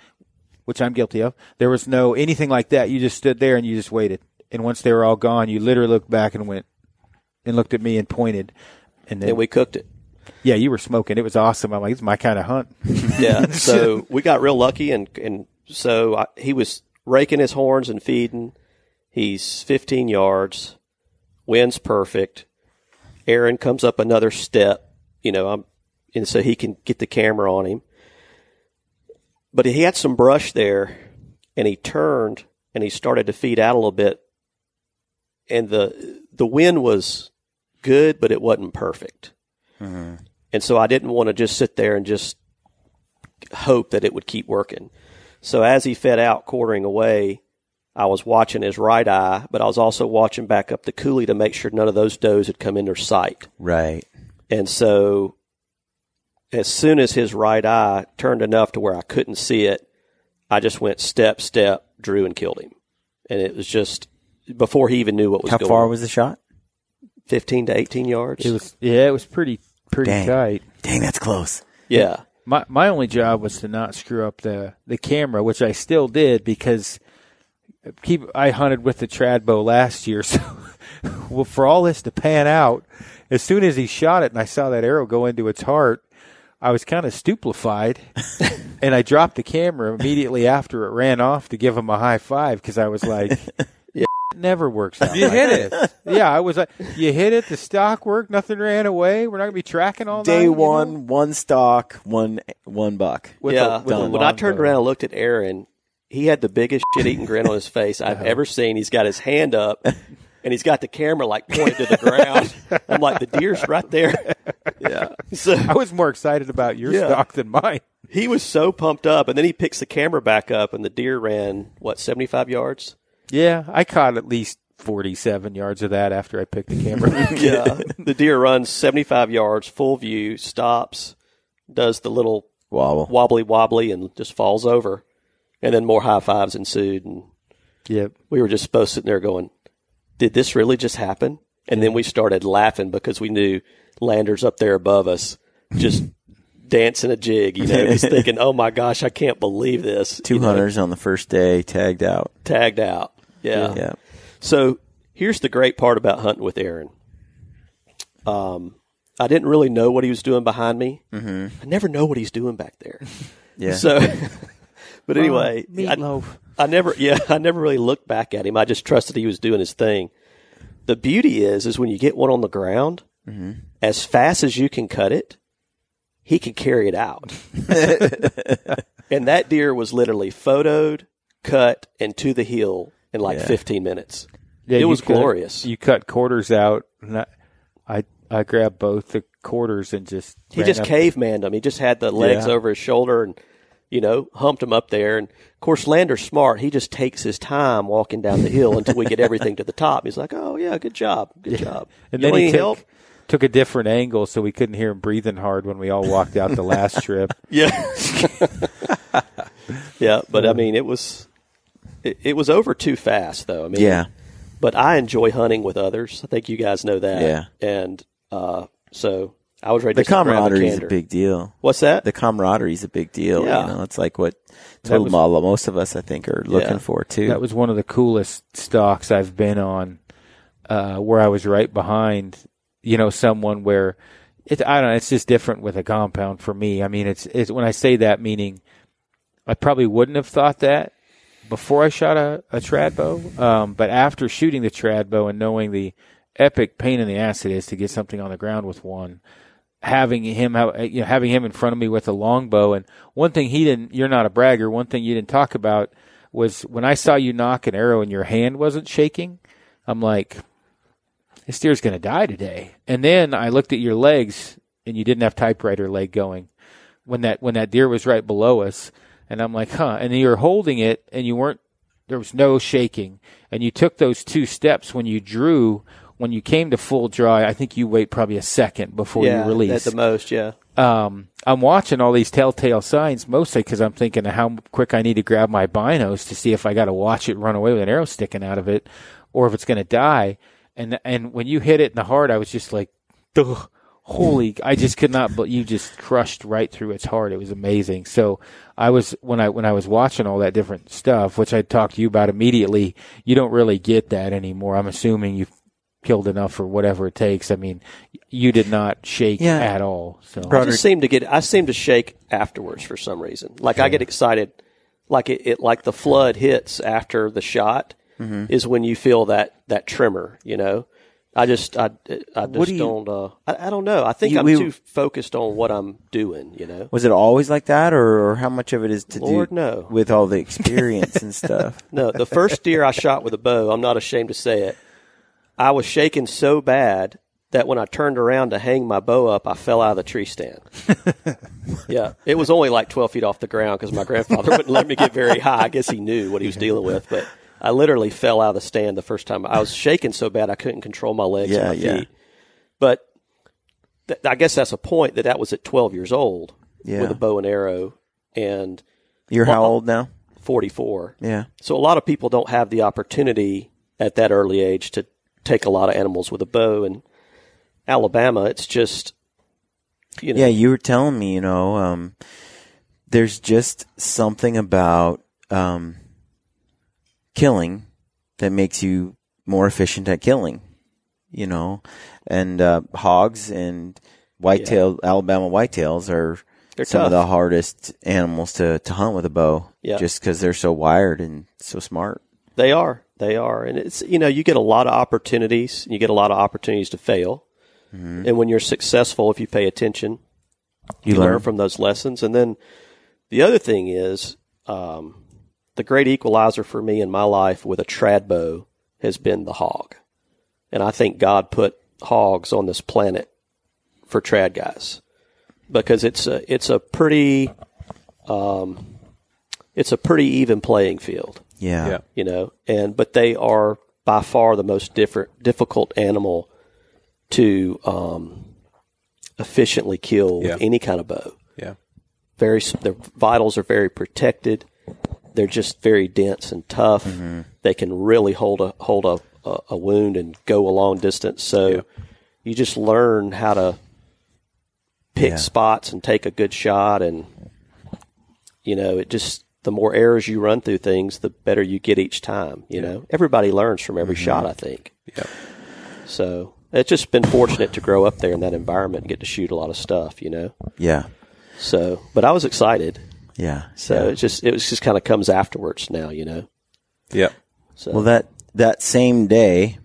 which I'm guilty of. There was no anything like that. You just stood there and you just waited. And once they were all gone, you literally looked back and went and looked at me and pointed. And then we cooked it. Yeah, you were smoking. It was awesome. I'm like, it's my kind of hunt. Yeah. So we got real lucky. And so he was raking his horns and feeding. He's 15 yards. Wind's perfect. Aron comes up another step, and so he can get the camera on him. But he had some brush there, and he turned, and he started to feed out a little bit. And the wind was good, but it wasn't perfect. Mm-hmm. And so I didn't want to just sit there and just hope that it would keep working. So as he fed out, quartering away, I was watching his right eye, but I was also watching back up the coulee to make sure none of those does had come in their sight. Right. And so as soon as his right eye turned enough to where I couldn't see it, I just went step, drew, and killed him. And it was just before he even knew what was going on. How far was the shot? 15 to 18 yards. It was pretty tight. Dang, that's close. Yeah. My only job was to not screw up the camera, which I still did because I hunted with the trad bow last year. So well, for all this to pan out, as soon as he shot it and I saw that arrow go into its heart, I was kind of stupefied, and I dropped the camera immediately after it ran off to give him a high five because I was like, yeah, it never works out. You hit it. Yeah, I was like, you hit it, the stock worked, nothing ran away. We're not going to be tracking all Day night. one, one stock, one buck. When I turned around and looked at Aron, he had the biggest shit-eating grin on his face I've ever seen. He's got his hand up, and he's got the camera like pointed to the ground. I'm like, the deer's right there. Yeah. So I was more excited about your stock than mine. He was so pumped up, and then he picks the camera back up, and the deer ran, 75 yards? Yeah, I caught at least 47 yards of that after I picked the camera. Yeah. The deer runs 75 yards, full view, stops, does the little wobbly, and just falls over. And then more high fives ensued, and we were just both sitting there going, did this really just happen? And then we started laughing because we knew Lander's up there above us just dancing a jig, just thinking, oh my gosh, I can't believe this. Two hunters on the first day, tagged out. Yeah. So here's the great part about hunting with Aron. I didn't really know what he was doing behind me. Mm-hmm. I never know what he's doing back there. Yeah. So, but anyway, meatloaf. I never really looked back at him. I just trusted he was doing his thing. The beauty is when you get one on the ground, as fast as you can cut it, he can carry it out. And that deer was literally photoed, cut, and to the hill in 15 minutes. Yeah, it was glorious. You cut quarters out, and I grabbed both the quarters and he just cavemanned them. He just had the legs over his shoulder and humped him up there. And of course, Lander's smart. He just takes his time walking down the hill until we get everything to the top. He's like, "Oh yeah, good job." And then he took a different angle so we couldn't hear him breathing hard when we all walked out the last trip. Yeah, yeah. But I mean, it was over too fast, though. I mean, But I enjoy hunting with others. I think you guys know that. Yeah. And so I was ready to The camaraderie is a big deal. What's that? The camaraderie is a big deal. Yeah. It's like what most of us, I think, are looking for, too. That was one of the coolest stalks I've been on, where I was right behind, someone where it's just different with a compound for me. I mean, it's when I say that, meaning I probably wouldn't have thought that before I shot a trad bow. But after shooting the trad bow and knowing the epic pain in the ass it is to get something on the ground with one, having him in front of me with a longbow. And one thing you're not a bragger. One thing you didn't talk about was when I saw you knock an arrow and your hand wasn't shaking, I'm like, this deer's going to die today. And then I looked at your legs and you didn't have typewriter leg going when that deer was right below us. And I'm like, and you were holding it and there was no shaking. And you took those 2 steps when you drew. When you came to full draw, I think you wait probably a second before you release. At the most, yeah. I'm watching all these telltale signs, mostly because I'm thinking of how quick I need to grab my binos to see if I got to watch it run away with an arrow sticking out of it or if it's going to die. And when you hit it in the heart, I was just like, ugh. I just could not, but you just crushed right through its heart. It was amazing. So when I was watching all that different stuff, which I talked to you about immediately, you don't really get that anymore. I'm assuming you've killed enough or whatever it takes. I mean, you did not shake at all. So I seem to shake afterwards for some reason. Like I get excited, like it like the flood hits after the shot is when you feel that tremor, I just don't know. I think I'm too focused on what I'm doing, you know. Was it always like that, or how much of it is to do no. with all the experience and stuff? No, the first deer I shot with a bow, I'm not ashamed to say it, I was shaking so bad that when I turned around to hang my bow up, I fell out of the tree stand. Yeah, it was only like 12 feet off the ground because my grandfather wouldn't let me get very high. I guess he knew what he was dealing with, but I literally fell out of the stand the first time. I was shaking so bad I couldn't control my legs and my feet. But I guess that's a point that was at 12 years old with a bow and arrow. And you're how old now? 44. Yeah. So a lot of people don't have the opportunity at that early age to take a lot of animals with a bow. And Alabama, it's just, you know. Yeah, you were telling me, there's just something about killing that makes you more efficient at killing, and hogs and Alabama whitetails are some of the hardest animals to hunt with a bow, just because they're so wired and so smart. They are. And it's, you get a lot of opportunities, and you get a lot of opportunities to fail. Mm-hmm. And when you're successful, if you pay attention, you learn from those lessons. And then the other thing is, the great equalizer for me in my life with a trad bow has been the hog. And I think God put hogs on this planet for trad guys because it's a pretty even playing field. Yeah. But they are by far the most difficult animal to efficiently kill with any kind of bow. Yeah. Their vitals are very protected. They're just very dense and tough. Mm-hmm. They can really hold a wound and go a long distance. So you just learn how to pick spots and take a good shot. And, the more errors you run through things, the better you get each time. Everybody learns from every shot, I think. Yeah. So it's just been fortunate to grow up there in that environment and get to shoot a lot of stuff, Yeah. So, but I was excited. Yeah. So it was just kind of comes afterwards now, Yeah. So. Well, that same day,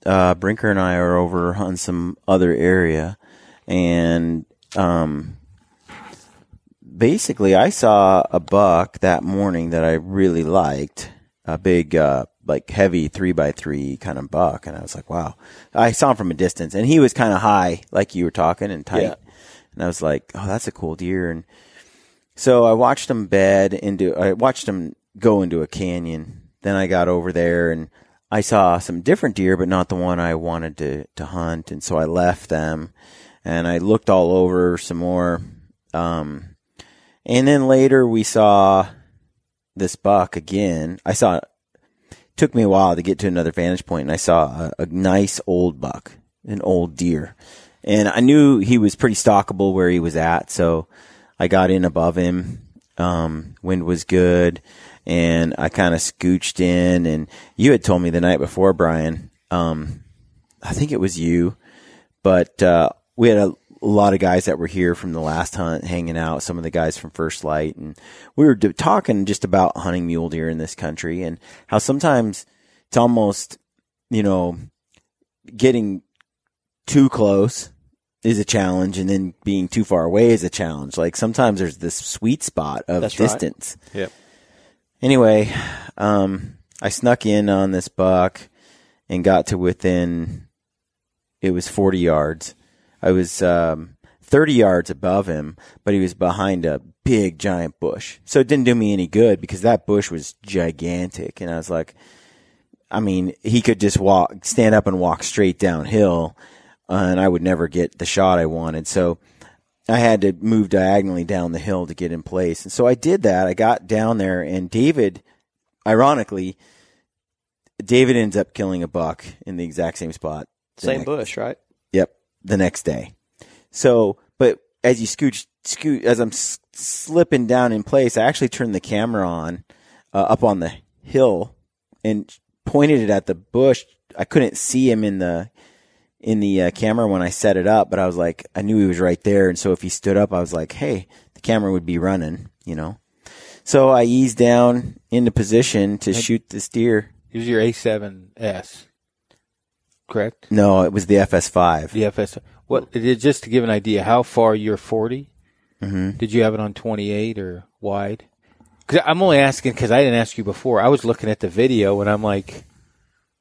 Brinker and I are over on some other area, and basically I saw a buck that morning that I really liked, a big, heavy 3x3 kind of buck, and I was like, wow. I saw him from a distance, and he was kind of high, like you were talking, and tight, and I was like, oh, that's a cool deer, and so I watched him go into a canyon. Then I got over there and I saw some different deer, but not the one I wanted to hunt. And so I left them and I looked all over some more. And then later we saw this buck again. It took me a while to get to another vantage point, and I saw a nice old buck, an old deer. And I knew he was pretty stalkable where he was at. So I got in above him. Wind was good, and I kind of scooched in. And you had told me the night before, Bryan, I think it was you, but we had a lot of guys that were here from the last hunt hanging out, some of the guys from First Light, and we were talking just about hunting mule deer in this country and how sometimes it's almost, getting too close is a challenge, and then being too far away is a challenge. Like sometimes there's this sweet spot of distance. Right. Yep. Anyway, I snuck in on this buck and got to within, it was 40 yards. I was 30 yards above him, but he was behind a big giant bush. So it didn't do me any good because that bush was gigantic. And I was like, he could just stand up and walk straight downhill, and I would never get the shot I wanted. So I had to move diagonally down the hill to get in place. And so I did that. I got down there, and ironically, David ends up killing a buck in the exact same spot. Same bush, right? Yep. The next day. So, but as you as I'm slipping down in place, I actually turned the camera on, up on the hill and pointed it at the bush. I couldn't see him in the camera when I set it up, but I was like, I knew he was right there. And so if he stood up, I was like, hey, the camera would be running, So I eased down into position to shoot this deer. It was your A7S. correct? No, it was the FS5. The FS. What? Just to give an idea, how far you're 40? Mm-hmm. Did you have it on 28 or wide? Because I'm only asking because I didn't ask you before. I was looking at the video and I'm like,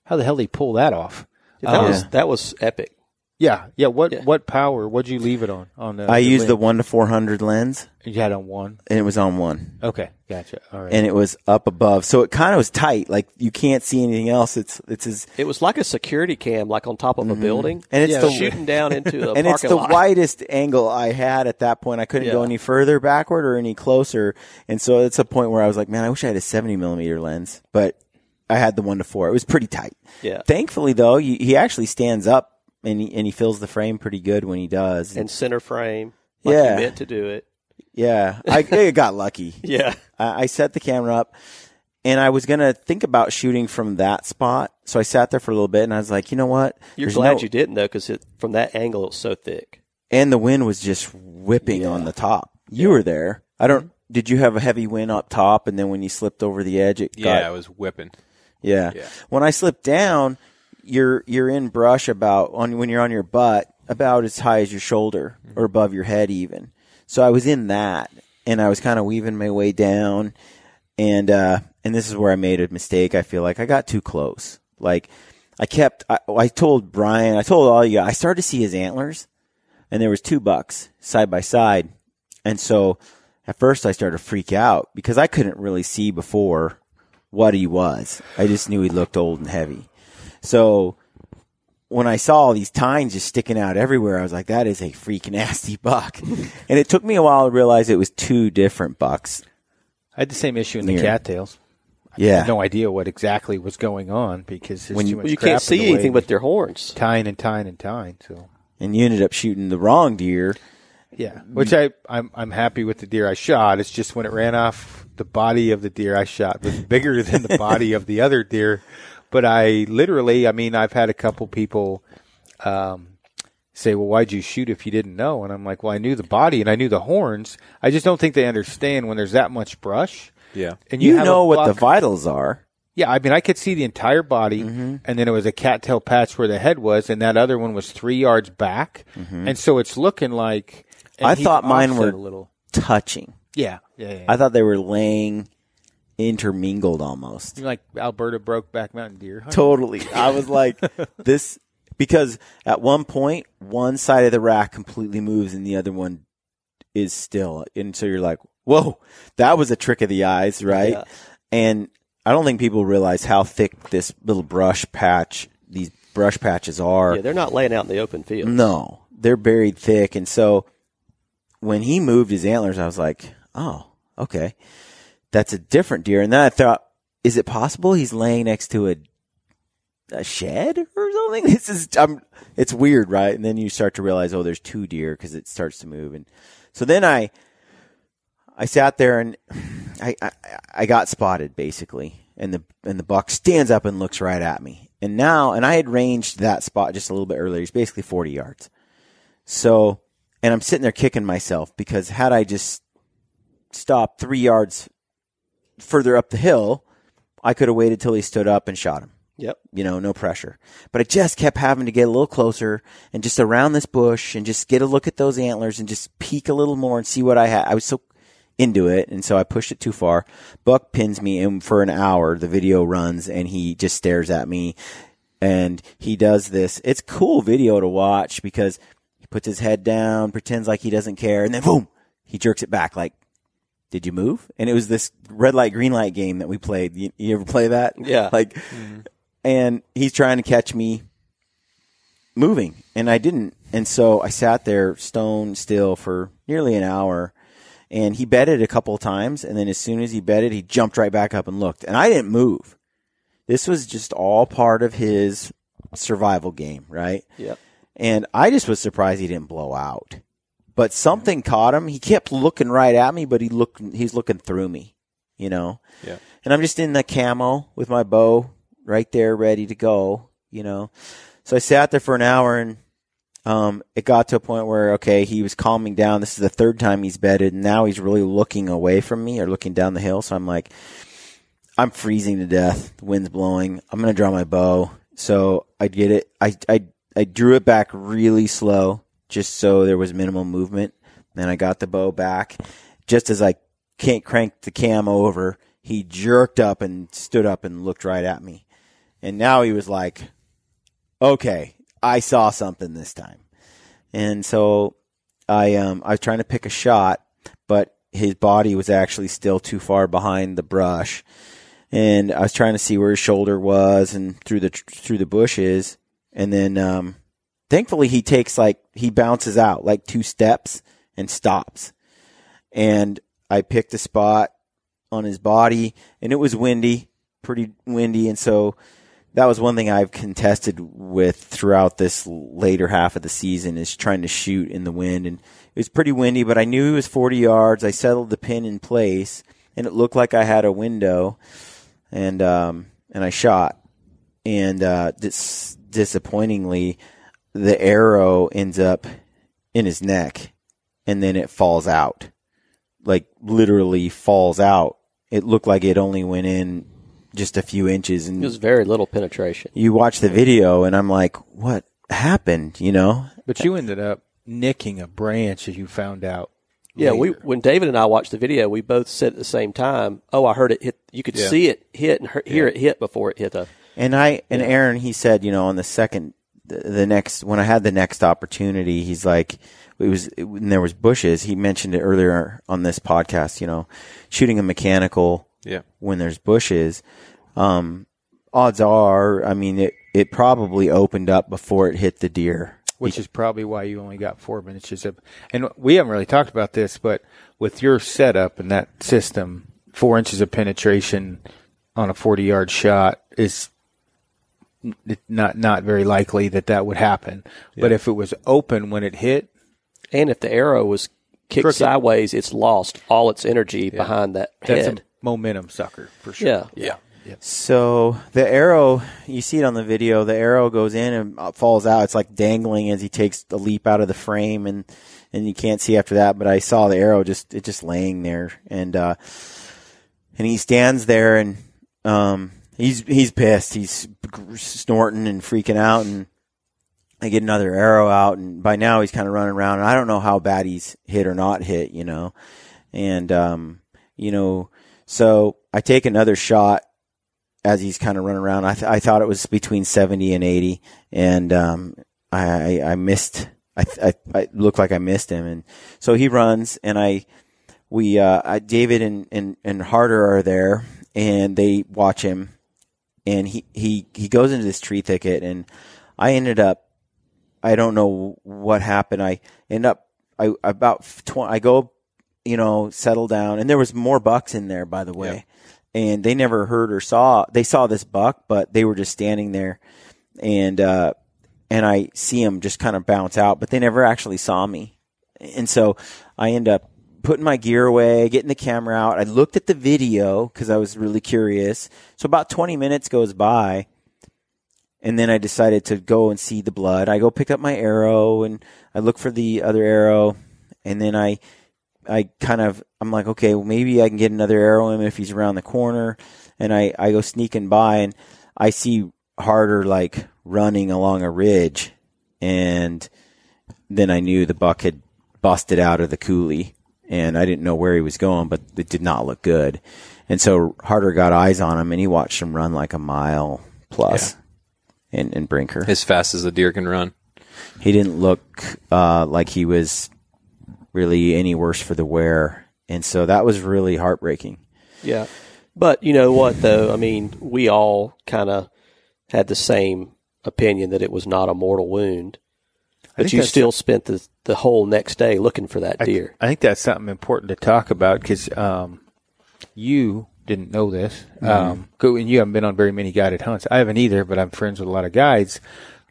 how the hell did he pull that off? That was epic. Yeah. What power? What'd you leave it on? I used the 1 to 400 lens. You had it on 1? And it was on 1. Okay, gotcha. All right. And it was up above. So it kind of was tight. Like, you can't see anything else. It was like a security cam, like on top of a building. And it's shooting down into the and parking it's the lot. widest angle I had at that point. I couldn't go any further backward or any closer. And so it's a point where I was like, man, I wish I had a 70 millimeter lens. But I had the 1 to 4. It was pretty tight. Yeah. Thankfully, though, he actually stands up. And he fills the frame pretty good when he does. And center frame. Like you meant to do it. Yeah. I got lucky. Yeah. I set the camera up, and I was going to think about shooting from that spot. So I sat there for a little bit, and I was like, you know what? You're glad you didn't, though, because from that angle, it was so thick. And the wind was just whipping on the top. You were there. Did you have a heavy wind up top, and then when you slipped over the edge, it was whipping. Yeah. When I slipped down, you're in brush when you're on your butt about as high as your shoulder or above your head even. So I was in that, and I was kind of weaving my way down, and this is where I made a mistake. I feel like I got too close. Like I told Bryan, I told all you guys, I started to see his antlers, and there was 2 bucks side by side, and so at first I started to freak out because I couldn't really see before what he was. I just knew he looked old and heavy. So when I saw all these tines just sticking out everywhere, I was like, that is a freak nasty buck. And it took me a while to realize it was 2 different bucks. I had the same issue in the cattails. I had no idea what exactly was going on because there's too much you crap can't see in the way. anything with their horns. Tine and tine and tine. So. And you ended up shooting the wrong deer. Yeah, which I'm happy with the deer I shot. It's just when it ran off, the body of the deer I shot was bigger than the body of the other deer. But I've had a couple people say, well, why'd you shoot if you didn't know? And I'm like, well, I knew the body and I knew the horns. I just don't think they understand when there's that much brush. Yeah. And you know what the vitals are. Yeah, I could see the entire body, and then it was a cattail patch where the head was, and that other one was 3 yards back. And so it's looking like... I thought mine were touching. Yeah. I thought they were laying... intermingled almost. You're like Alberta Brokeback Mountain deer. Huh? Totally. I was like, this, because at one point, one side of the rack completely moves and the other one is still. And so you're like, whoa, that was a trick of the eyes, right? Yeah. And I don't think people realize how thick this little these brush patches are. Yeah, they're not laying out in the open field. No, they're buried thick. And so when he moved his antlers, I was like, oh, okay. That's a different deer. And then I thought, is it possible he's laying next to a shed or something? It's weird, right? And then you start to realize, oh, there's 2 deer because it starts to move. And so then I sat there and I got spotted basically. And the buck stands up and looks right at me. And I had ranged that spot just a little bit earlier. It's basically 40 yards. So, and I'm sitting there kicking myself because had I just stopped 3 yards further up the hill, I could have waited till he stood up and shot him. Yep. No pressure. But I just kept having to get a little closer and just around this bush and just get a look at those antlers and just peek a little more and see what I had. I was so into it, and so I pushed it too far. Buck pins me, and for an hour, the video runs, and he just stares at me, and he does this. It's cool video to watch because he puts his head down, pretends like he doesn't care, and then boom, he jerks it back like, did you move? And it was this red light, green light game that we played. You ever play that? Yeah. And he's trying to catch me moving, and I didn't. And so I sat there stone still for nearly an hour, and he bedded a couple of times, and then as soon as he bedded, he jumped right back up and looked. And I didn't move. This was just all part of his survival game, right? Yep. And I just was surprised he didn't blow out. But something caught him. He kept looking right at me, but he's looking through me, Yeah. And I'm just in the camo with my bow right there ready to go, So I sat there for an hour, and it got to a point where, okay, he was calming down. This is the 3rd time he's bedded, and now he's really looking away from me or looking down the hill. So I'm like, I'm freezing to death. The wind's blowing. I'm going to draw my bow. So I'd get it. I drew it back really slow just so there was minimal movement. Then I got the bow back. Just as I cranked the cam over, he jerked up and stood up and looked right at me. And now he was like, okay, I saw something this time. And so I was trying to pick a shot, but his body was actually still too far behind the brush. And I was trying to see where his shoulder was and through the bushes. And then, thankfully he bounces out like 2 steps and stops. And I picked a spot on his body, and it was windy, pretty windy. And so that was one thing I've contested with throughout this later half of the season, is trying to shoot in the wind. And it was pretty windy, but I knew he was 40 yards. I settled the pin in place, and it looked like I had a window, and I shot. And disappointingly, the arrow ends up in his neck, and then it falls out. Like, literally falls out. It looked like it only went in just a few inches. And it was very little penetration. You watch the video, and I'm like, what happened, you know? But you ended up nicking a branch, as you found out. Yeah, when David and I watched the video, we both said at the same time, oh, I heard it hit. You could see it hit and hear it hit before it hit us. And Aaron, he said, you know, on the next, when I had the next opportunity, he's like, when there was bushes, he mentioned it earlier on this podcast, you know, shooting a mechanical when there's bushes, odds are, I mean, it probably opened up before it hit the deer. Which is probably why you only got 4 inches of, and we haven't really talked about this, but with your setup and that system, 4 inches of penetration on a 40-yard shot is not very likely that would happen. Yeah. But if it was open when it hit, and if the arrow was kicked sideways, it's lost all its energy behind that head. That's a momentum sucker for sure. Yeah. So the arrow, you see it on the video, the arrow goes in and falls out. It's like dangling as he takes a leap out of the frame, and you can't see after that. But I saw the arrow just laying there, and he stands there, and he's pissed. He's snorting and freaking out, and I get another arrow out, and by now he's kind of running around, and I don't know how bad he's hit or not hit, you know. And, you know, so I take another shot as he's kind of running around. I thought it was between 70 and 80, and I missed. I looked like I missed him, and so he runs, and David and Harder are there, and they watch him, and he goes into this tree thicket, and I ended up, I don't know what happened. I go, you know, settle down, and there was more bucks in there, by the way. Yeah. And they never heard or saw. They saw this buck, but they were just standing there, and I see him just kind of bounce out, but they never actually saw me. And so I end up putting my gear away, getting the camera out. I looked at the video because I was really curious. So about 20 minutes goes by, and then I decided to go and see the blood. I go pick up my arrow, and I look for the other arrow, and then I'm like, okay, well, maybe I can get another arrow in him if he's around the corner. And I go sneaking by, and I see Harder like running along a ridge. And then I knew the buck had busted out of the coulee, and I didn't know where he was going, but it did not look good. And so Harder got eyes on him, and he watched him run like a mile plus in Brinker. As fast as a deer can run. He didn't look like he was really any worse for the wear, and so that was really heartbreaking. Yeah, but you know what, though? I mean, we all kind of had the same opinion that it was not a mortal wound, but you still spent the whole next day looking for that deer. I think that's something important to talk about, because you didn't know this, and you haven't been on very many guided hunts. I haven't either, but I'm friends with a lot of guides.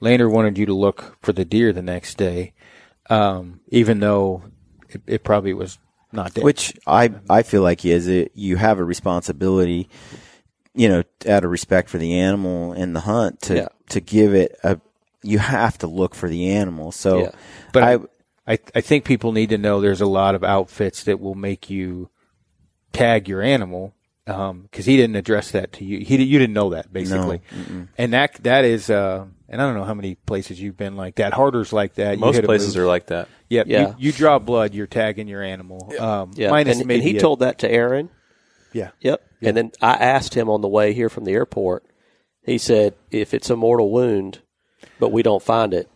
Lander wanted you to look for the deer the next day, even though it probably was not dead. Which I feel like you have a responsibility, you know, out of respect for the animal and the hunt to give it you have to look for the animal. So, but I think people need to know there's a lot of outfits that will make you tag your animal because he didn't address that to you. You didn't know that, basically. No. And that is, and I don't know how many places you've been like that. Harder's like that. Most places are like that. Yep. Yeah. You draw blood, you're tagging your animal. Yeah. Minus and maybe he told that to Aron. Yeah. Yep. And then I asked him on the way here from the airport. He said, if it's a mortal wound, but we don't find it.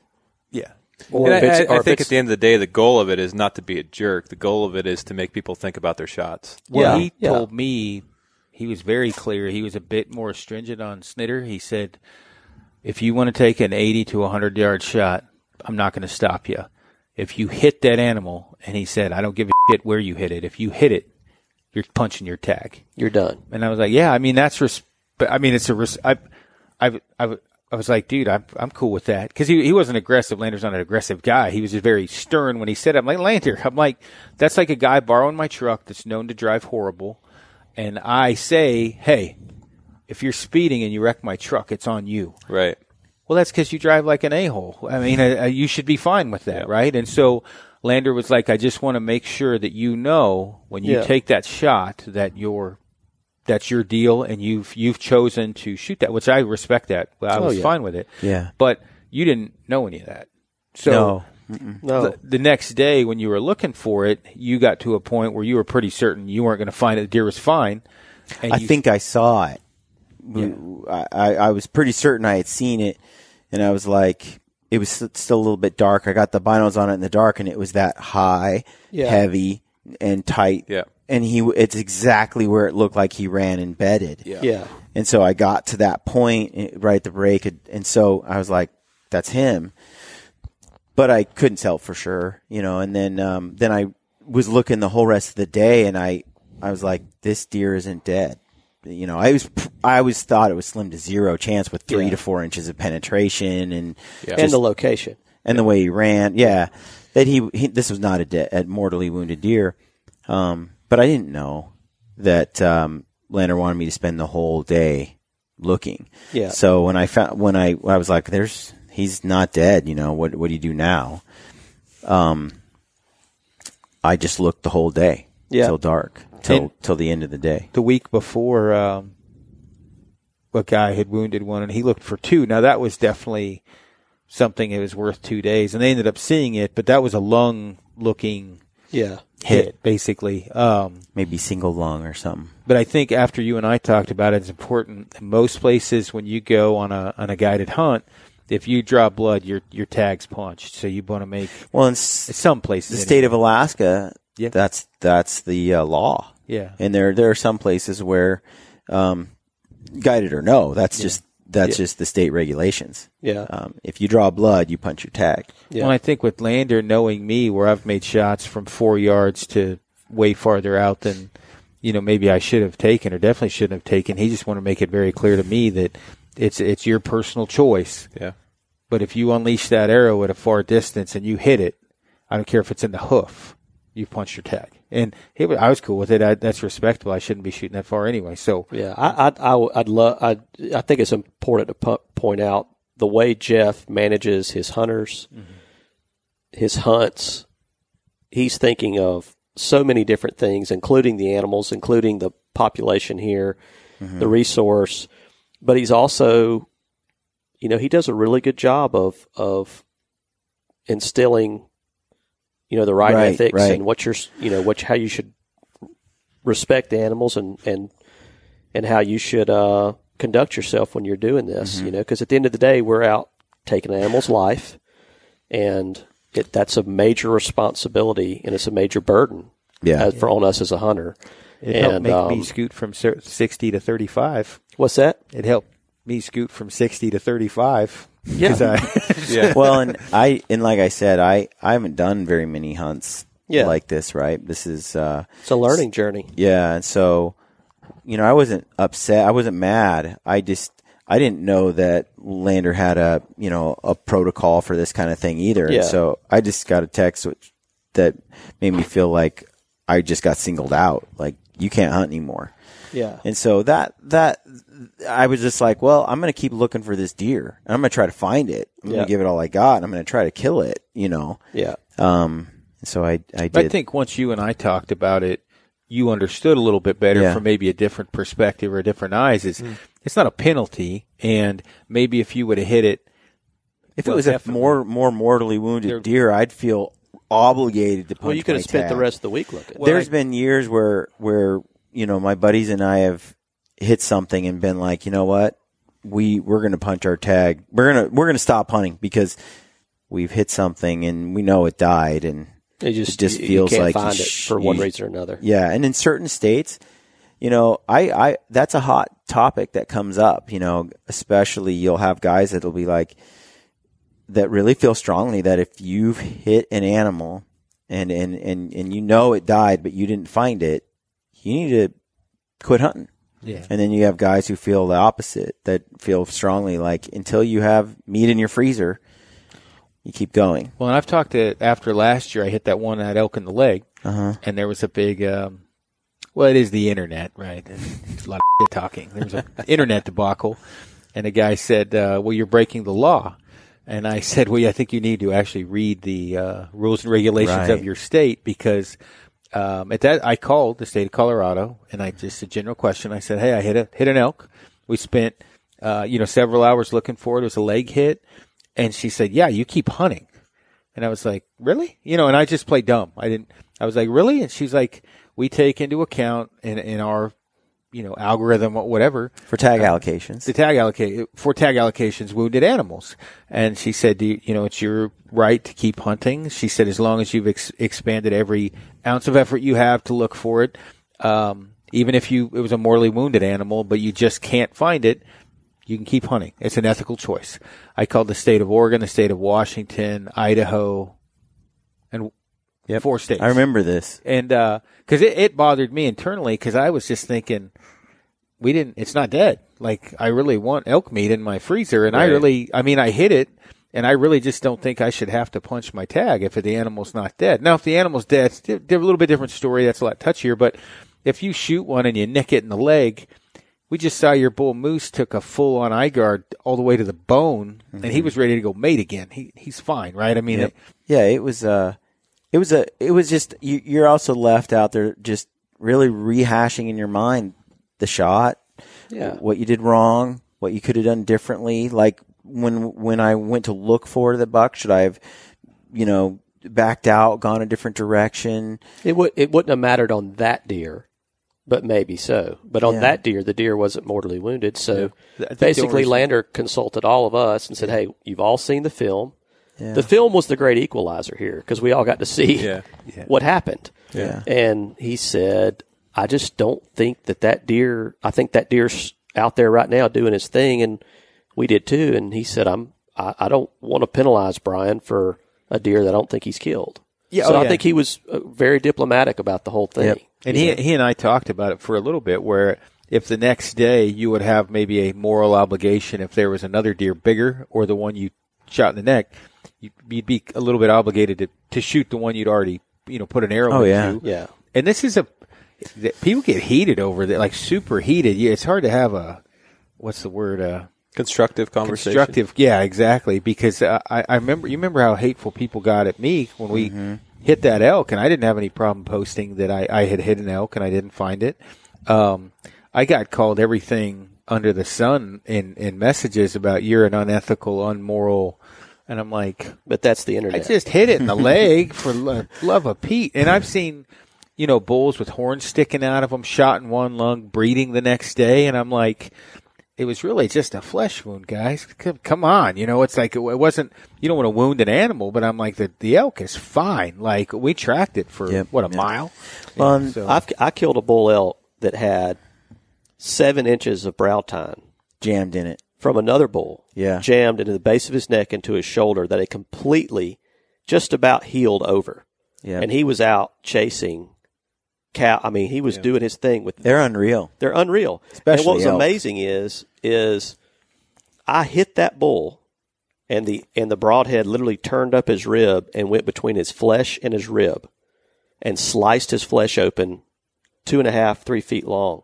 Yeah. Or And if it's, I think at the end of the day, the goal of it is not to be a jerk. The goal of it is to make people think about their shots. Well, he told me, he was very clear. He was a bit more stringent on Snyder. He said, if you want to take an 80 to 100-yard shot, I'm not going to stop you. If you hit that animal, and he said, I don't give a shit where you hit it. If you hit it, you're punching your tag. You're done. And I was like, yeah, I mean, it's a I was like, dude, I'm cool with that. Because he wasn't aggressive. Lander's not an aggressive guy. He was just very stern when he said it. I'm like, Lander, that's like a guy borrowing my truck that's known to drive horrible. And I say, hey, if you're speeding and you wreck my truck, it's on you. Right. Well, that's because you drive like an a-hole. I mean, you should be fine with that, right? And so Lander was like, I just want to make sure that you know when you take that shot that that's your deal and you've chosen to shoot that, which I respect that. I was fine with it. Yeah. But you didn't know any of that. So No. the next day when you were looking for it, you got to a point where you were pretty certain you weren't going to find it. The deer was fine. And I think I saw it. Yeah. I was pretty certain I had seen it, and I was like, it was still a little bit dark. I got the binos on it in the dark, and it was that high, heavy, and tight. Yeah. And it's exactly where it looked like he ran and bedded. Yeah. And so I got to that point right at the break, and so I was like, that's him. But I couldn't tell for sure, and then I was looking the whole rest of the day, and I was like, this deer isn't dead. I always thought it was slim to zero chance with 3 to 4 inches of penetration and the location and the way he ran. Yeah, that he this was not a mortally wounded deer. But I didn't know that Lander wanted me to spend the whole day looking. Yeah. So when I was like, he's not dead. What do you do now? I just looked the whole day till dark. Till the end of the day. The week before, a guy had wounded one, and he looked for 2. Now, that was definitely something that was worth 2 days, and they ended up seeing it, but that was a lung-looking hit, basically. Maybe single lung or something. But I think after you and I talked about it, it's important. In most places, when you go on a guided hunt, if you draw blood, your tag's punched. So you want to make in some places, the state of Alaska. Yeah. That's the law. Yeah. And there are some places where, guided or no, that's just the state regulations. Yeah. If you draw blood, you punch your tag. Yeah. Well, I think with Lander knowing me, where I've made shots from 4 yards to way farther out than, maybe I should have taken or definitely shouldn't have taken. He just wanted to make it very clear to me that it's your personal choice. Yeah. But if you unleash that arrow at a far distance and you hit it, I don't care if it's in the hoof. You punch your tag, and I was cool with it. That's respectable. I shouldn't be shooting that far anyway. So yeah, I think it's important to point out the way Jeff manages his hunters, his hunts. He's thinking of so many different things, including the animals, including the population here, the resource. But he's also, he does a really good job of instilling the right ethics and how you should respect the animals and how you should conduct yourself when you're doing this, because at the end of the day, we're out taking an animal's life, and that's a major responsibility and it's a major burden on us as a hunter. It helped make me scoot from 60 to 35. What's that? It helped me scoot from 60 to 35. Yeah. Well, and like I said, I haven't done very many hunts like this, right? This is it's a learning journey. Yeah, and so I wasn't upset. I wasn't mad. I didn't know that Lander had a protocol for this kind of thing either. Yeah. And so I just got a text that made me feel like I just got singled out. Like, you can't hunt anymore. Yeah. And so that I was just like, well, I'm going to keep looking for this deer, and I'm going to try to find it. I'm going to give it all I got, and I'm going to try to kill it, Yeah. So I did. I think once you and I talked about it, you understood a little bit better Yeah. from maybe a different perspective or different eyes is it's not a penalty. And maybe if you would have hit it, If it was a more mortally wounded deer, I'd feel obligated to punch. Well, you could have my spent the tag. rest of the week looking. There's been years where my buddies and I have hit something and been like, you know what, we're going to punch our tag. We're going to stop hunting because we've hit something and we know it died, and it just feels you can't like find it for one reason or another. Yeah, and in certain states, I that's a hot topic that comes up. Especially you'll have guys that'll be like, that really feel strongly that if you've hit an animal and it died, but you didn't find it, you need to quit hunting. Yeah. And then you have guys who feel the opposite, that feel strongly like until you have meat in your freezer, you keep going. Well, and I've talked to, after last year, I hit that elk in the leg, and there was a big, it is the internet, right? And it's a lot of shit talking. There was an internet debacle, and a guy said, well, you're breaking the law. And I said, well, I think you need to actually read the rules and regulations of your state, because at that I called the state of Colorado, and just a general question. I said, hey, I hit an elk. We spent several hours looking for it. It was a leg hit, and she said, yeah, you keep hunting. And I was like, really? And I just played dumb. I was like, really? And she's like, we take into account in our algorithm, whatever. For tag allocations. For tag allocations, wounded animals. And she said, it's your right to keep hunting. She said, as long as you've expanded every ounce of effort you have to look for it, even if it was a mortally wounded animal, but you just can't find it, you can keep hunting. It's an ethical choice. I called the state of Oregon, the state of Washington, Idaho, and 4 states. I remember this. And, cause it bothered me internally, cause I was just thinking, it's not dead. Like, I really want elk meat in my freezer, and I hit it, and I really just don't think I should have to punch my tag if the animal's not dead. Now, if the animal's dead, it's a little bit different story. That's a lot touchier, but if you shoot one and you nick it in the leg, we just saw your bull moose took a full on eye guard all the way to the bone, and he was ready to go mate again. He's fine, right? I mean, it was just, you're also left out there just really rehashing in your mind the shot, what you did wrong, what you could have done differently. Like when I went to look for the buck, should I have, backed out, gone a different direction? It wouldn't have mattered on that deer, but maybe so. But on that deer, the deer wasn't mortally wounded. So basically, Lander consulted all of us and said, hey, you've all seen the film. Yeah. The film was the great equalizer here, because we all got to see what happened. Yeah. And he said, I just don't think that deer, I think that deer's out there right now doing his thing, and we did too. And he said, I don't want to penalize Bryan for a deer that I don't think he's killed. Yeah, so I think he was very diplomatic about the whole thing. Yep. And he and I talked about it for a little bit, where if the next day you would have maybe a moral obligation if there was another deer bigger or the one you shot in the neck, you'd be a little bit obligated to shoot the one you'd already, put an arrow into. Yeah. And this is people get heated over that, like super heated. Yeah, it's hard to have what's the word? Constructive conversation. Constructive, yeah, exactly. Because I remember how hateful people got at me when we hit that elk, and I didn't have any problem posting that I had hit an elk and I didn't find it. I got called everything under the sun in messages about you're an unethical, unmoral. And I'm like, but that's the internet. I just hit it in the leg for love of Pete. And I've seen, bulls with horns sticking out of them, shot in one lung, breeding the next day. And I'm like, it was really just a flesh wound, guys. Come on. It's like, it wasn't, you don't want to wound an animal, but I'm like, the elk is fine. Like, we tracked it for, a mile? I killed a bull elk that had 7 inches of brow tine jammed in it from another bull. Yeah. Jammed into the base of his neck into his shoulder that it completely just about healed over. Yeah. And he was out chasing cow. I mean, he was doing his thing with. They're unreal. They're unreal. Especially and what was elk. amazing is I hit that bull, and the broadhead literally turned up his rib and went between his flesh and his rib, and sliced his flesh open 2.5, 3 feet long.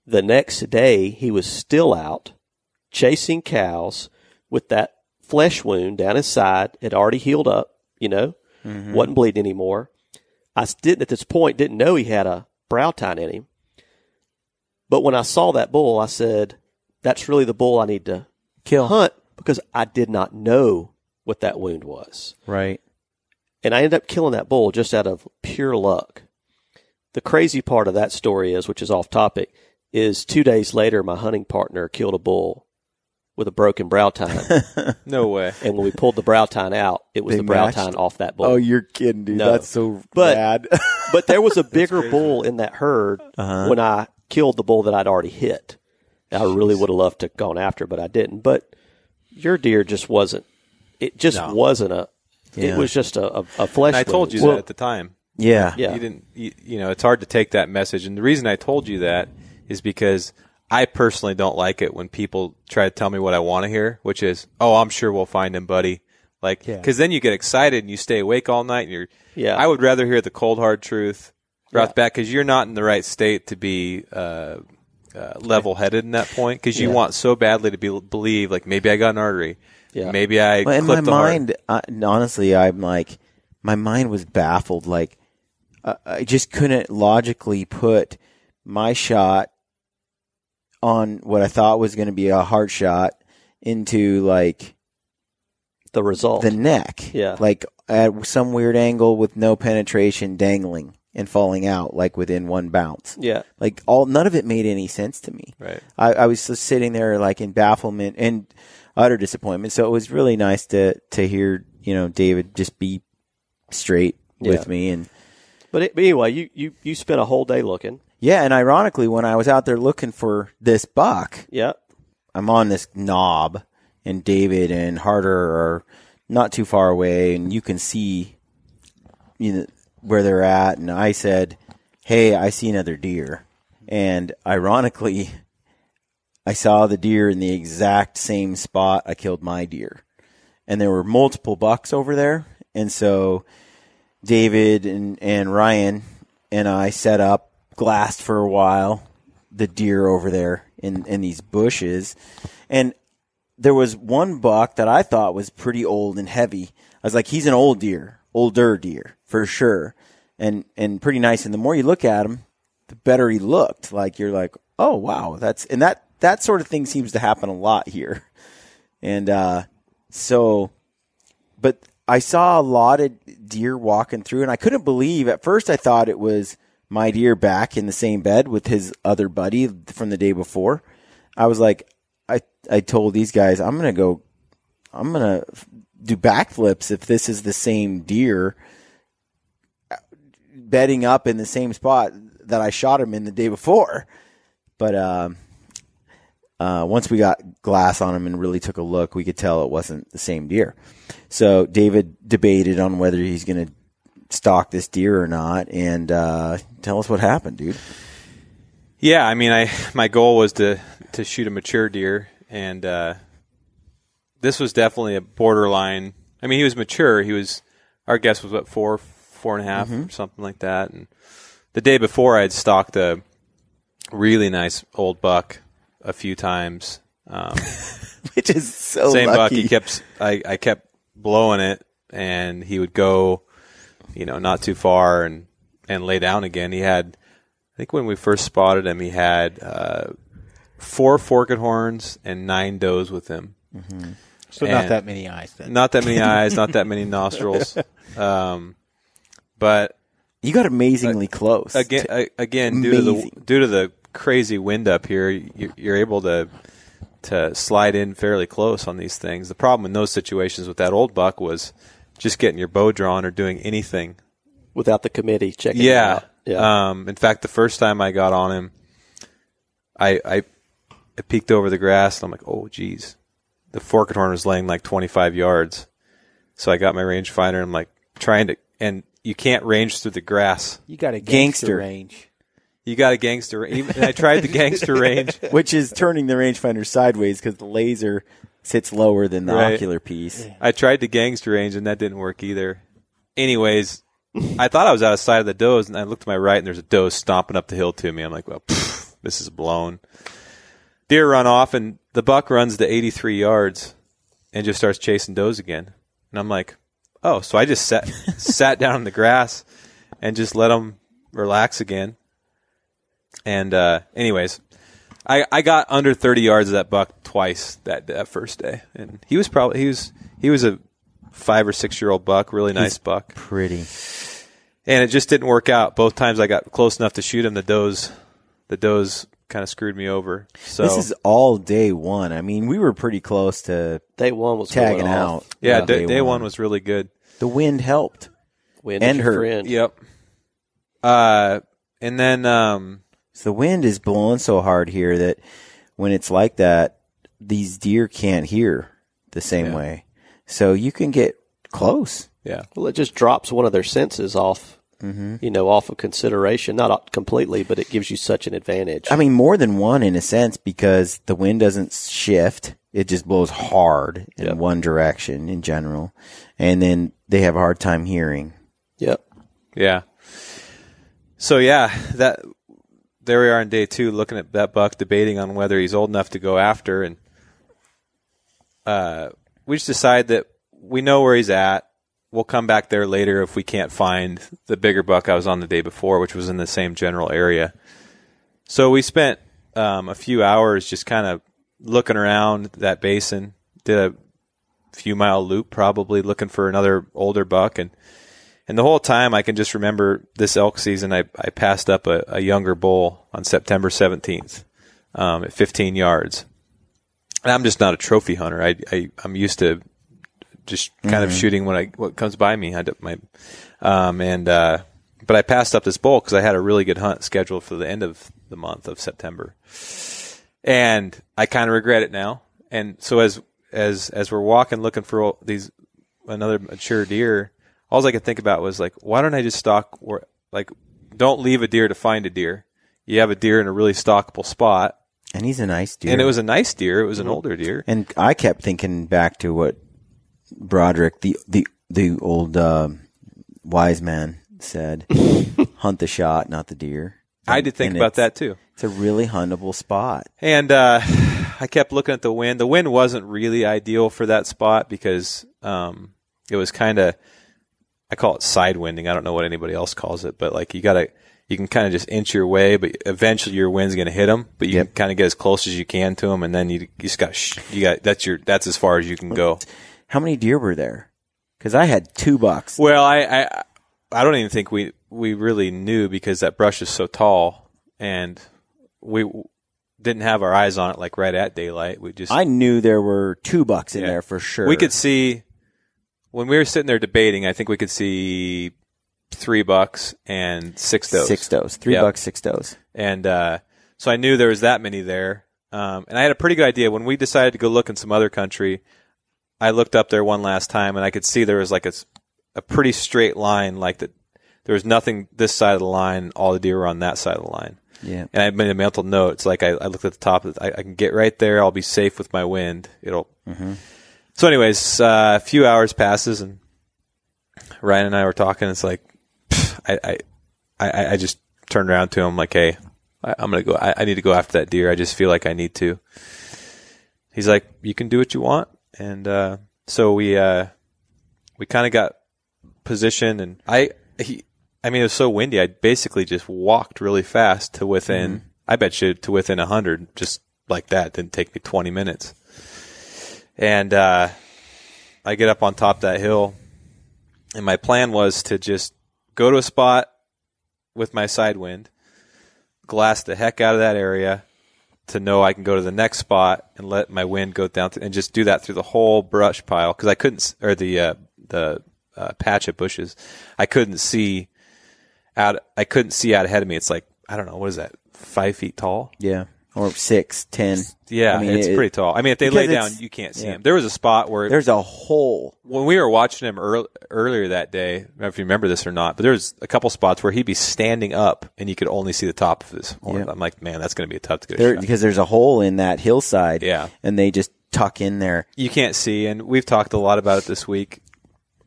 The next day, he was still out chasing cows with that flesh wound down his side. It already healed up, wasn't bleeding anymore. I didn't at this point didn't know he had a brow tine in him. But when I saw that bull, I said, that's really the bull I need to hunt, because I did not know what that wound was. Right. And I ended up killing that bull just out of pure luck. The crazy part of that story is, which is off topic, is 2 days later, my hunting partner killed a bull with a broken brow tine. No way. And when we pulled the brow tine out, it was the brow tine off that bull. Oh, you're kidding, dude. No. That's so bad. But there was a bigger bull in that herd when I killed the bull that I'd already hit. I really would have loved to have gone after, but I didn't. But your deer just wasn't. It just wasn't a. Yeah. It was just a flesh. And I told you that at the time. Yeah. Yeah. You didn't. You know, it's hard to take that message, and the reason I told you that is because I personally don't like it when people try to tell me what I want to hear, which is, "Oh, I'm sure we'll find him, buddy." Like, because then you get excited and you stay awake all night, and you're. Yeah. I would rather hear the cold hard truth right off the bat, because you're not in the right state to be level-headed in that point, because you want so badly to believe, like, maybe I got an artery. Yeah. Maybe I in clipped my mind, honestly, I'm like, my mind was baffled. Like, I just couldn't logically put my shot on what I thought was going to be a heart shot into, like, the result. The neck. Yeah. Like, at some weird angle with no penetration, dangling and falling out, like, within one bounce. Yeah. Like, none of it made any sense to me. Right. I was just sitting there, like, in bafflement and utter disappointment. So it was really nice to hear, David just be straight with me. But anyway, you spent a whole day looking. Yeah, and ironically, when I was out there looking for this buck, I'm on this knob, and David and Harder are not too far away, and you can see where they're at. And I said, "Hey, I see another deer." And ironically, I saw the deer in the exact same spot I killed my deer. And there were multiple bucks over there. And so David and Ryan and I set up, glassed for a while, the deer over there in these bushes. And there was one buck that I thought was pretty old and heavy. I was like, he's an older deer, for sure. And pretty nice. And the more you look at him, the better he looked. Like, you're like, oh, wow. That sort of thing seems to happen a lot here. And but I saw a lot of deer walking through, and I couldn't believe, at first I thought it was my deer back in the same bed with his other buddy from the day before. I was like, I told these guys, I'm going to do backflips if this is the same deer bedding up in the same spot that I shot him in the day before. But once we got glass on him and really took a look, we could tell it wasn't the same deer. So David debated on whether he's going to stalk this deer or not. And tell us what happened, dude. Yeah, I mean, my goal was to shoot a mature deer, and this was definitely a borderline. I mean, he was mature. Our guess was, what, 4.5, or something like that. And the day before, I had stalked a really nice old buck a few times, which is so same lucky. buck. I kept blowing it, and he would go, not too far and lay down again. He had, I think when we first spotted him, he had 4 forked horns and 9 does with him. Mm-hmm. So not that many eyes then. Not that many eyes, not that many nostrils. But you got amazingly close. Again, due to the crazy wind up here, you're able to slide in fairly close on these things. The problem in those situations with that old buck was just getting your bow drawn or doing anything without the committee checking it out. Yeah. In fact, the first time I got on him, I peeked over the grass and I'm like, oh geez, the forked horn was laying like 25 yards. So I got my rangefinder and I'm like and you can't range through the grass. You got a gangster range. You got a gangster. And I tried the gangster range, which is turning the rangefinder sideways because the laser sits lower than the ocular piece. I tried the gangster range, and that didn't work either. Anyways, I thought I was out of sight of the does, and I looked to my right, and there's a doe stomping up the hill to me. I'm like, well, this is blown. Deer run off, and the buck runs to 83 yards and just starts chasing does again. And I'm like, oh, so I just sat down in the grass and just let them relax again. And anyways, I got under 30 yards of that buck twice that first day, and he was a 5 or 6 year old buck, really nice buck, pretty. And it just didn't work out. Both times I got close enough to shoot him, the does kind of screwed me over. So this is all day one. I mean, we were pretty close to day one was tagging out. Yeah, day one was really good. The wind helped. Wind and is your hurt. friend. Yep. And then so the wind is blowing so hard here that when it's like that, these deer can't hear the same way. So you can get close. Yeah. Well, it just drops one of their senses off. Off of consideration, not completely, but it gives you such an advantage. I mean, more than one in a sense, because the wind doesn't shift. It just blows hard in one direction in general. And then they have a hard time hearing. Yep. Yeah. So, there we are on day 2, looking at that buck, debating on whether he's old enough to go after. And we just decide that we know where he's at. We'll come back there later if we can't find the bigger buck I was on the day before, which was in the same general area. So we spent a few hours just kind of looking around that basin, did a few mile loop probably looking for another older buck. And the whole time I can just remember this elk season, I passed up a younger bull on September 17th at 15 yards. And I'm just not a trophy hunter. I'm used to just kind of shooting what comes by me. But I passed up this bull because I had a really good hunt scheduled for the end of the month of September, and I kind of regret it now. And so as we're walking looking for another mature deer, all I could think about was like, why don't I just stalk? Don't leave a deer to find a deer. You have a deer in a really stalkable spot, and he's a nice deer. And it was a nice deer. It was an older deer. And I kept thinking back to what Broderick, the old wise man, said: "Hunt the shot, not the deer." I did think about that too. It's a really huntable spot. And I kept looking at the wind. The wind wasn't really ideal for that spot because it was kind of, I call it side winding. I don't know what anybody else calls it, but like you can kind of just inch your way, but eventually your wind's going to hit them. But you can kind of get as close as you can to them, and then you just got that's as far as you can go. How many deer were there? Because I had 2 bucks. Well, I don't even think we really knew because that brush is so tall, and we didn't have our eyes on it like right at daylight. I knew there were 2 bucks in there for sure. We could see when we were sitting there debating. I think we could see 3 bucks and 6 does. 6 does. 3 bucks, 6 does. And so I knew there was that many there, and I had a pretty good idea when we decided to go look in some other country. I looked up there one last time, and I could see there was like a pretty straight line, like that. There was nothing this side of the line. All the deer were on that side of the line. Yeah. And I made a mental note. It's like I looked at the top. I can get right there. I'll be safe with my wind. So anyways, a few hours passes, and Ryan and I were talking. It's like I just turned around to him like, hey, I'm going to go. I need to go after that deer. I just feel like I need to. He's like, you can do what you want. And so we kind of got positioned, and I mean, it was so windy. I basically just walked really fast to within, I bet you to within 100, just like that. It didn't take me 20 minutes. And I get up on top of that hill, and my plan was to just go to a spot with my side wind, glass the heck out of that area, to know I can go to the next spot and let my wind go down and just do that through the whole brush pile because I couldn't, or the patch of bushes, I couldn't see out ahead of me. It's like, I don't know, what is that, 5 feet tall? Yeah, or 6, 10. Yeah, I mean, it's pretty tall. I mean, if they lay down, you can't see them. There was a spot where there's a hole. When we were watching him earlier that day, I don't know if you remember this or not, but there was a couple spots where he'd be standing up and you could only see the top of his horn. Yeah. I'm like, man, that's going to be tough to get a shot. Because there's a hole in that hillside. Yeah. And they just tuck in there. You can't see, and we've talked a lot about it this week.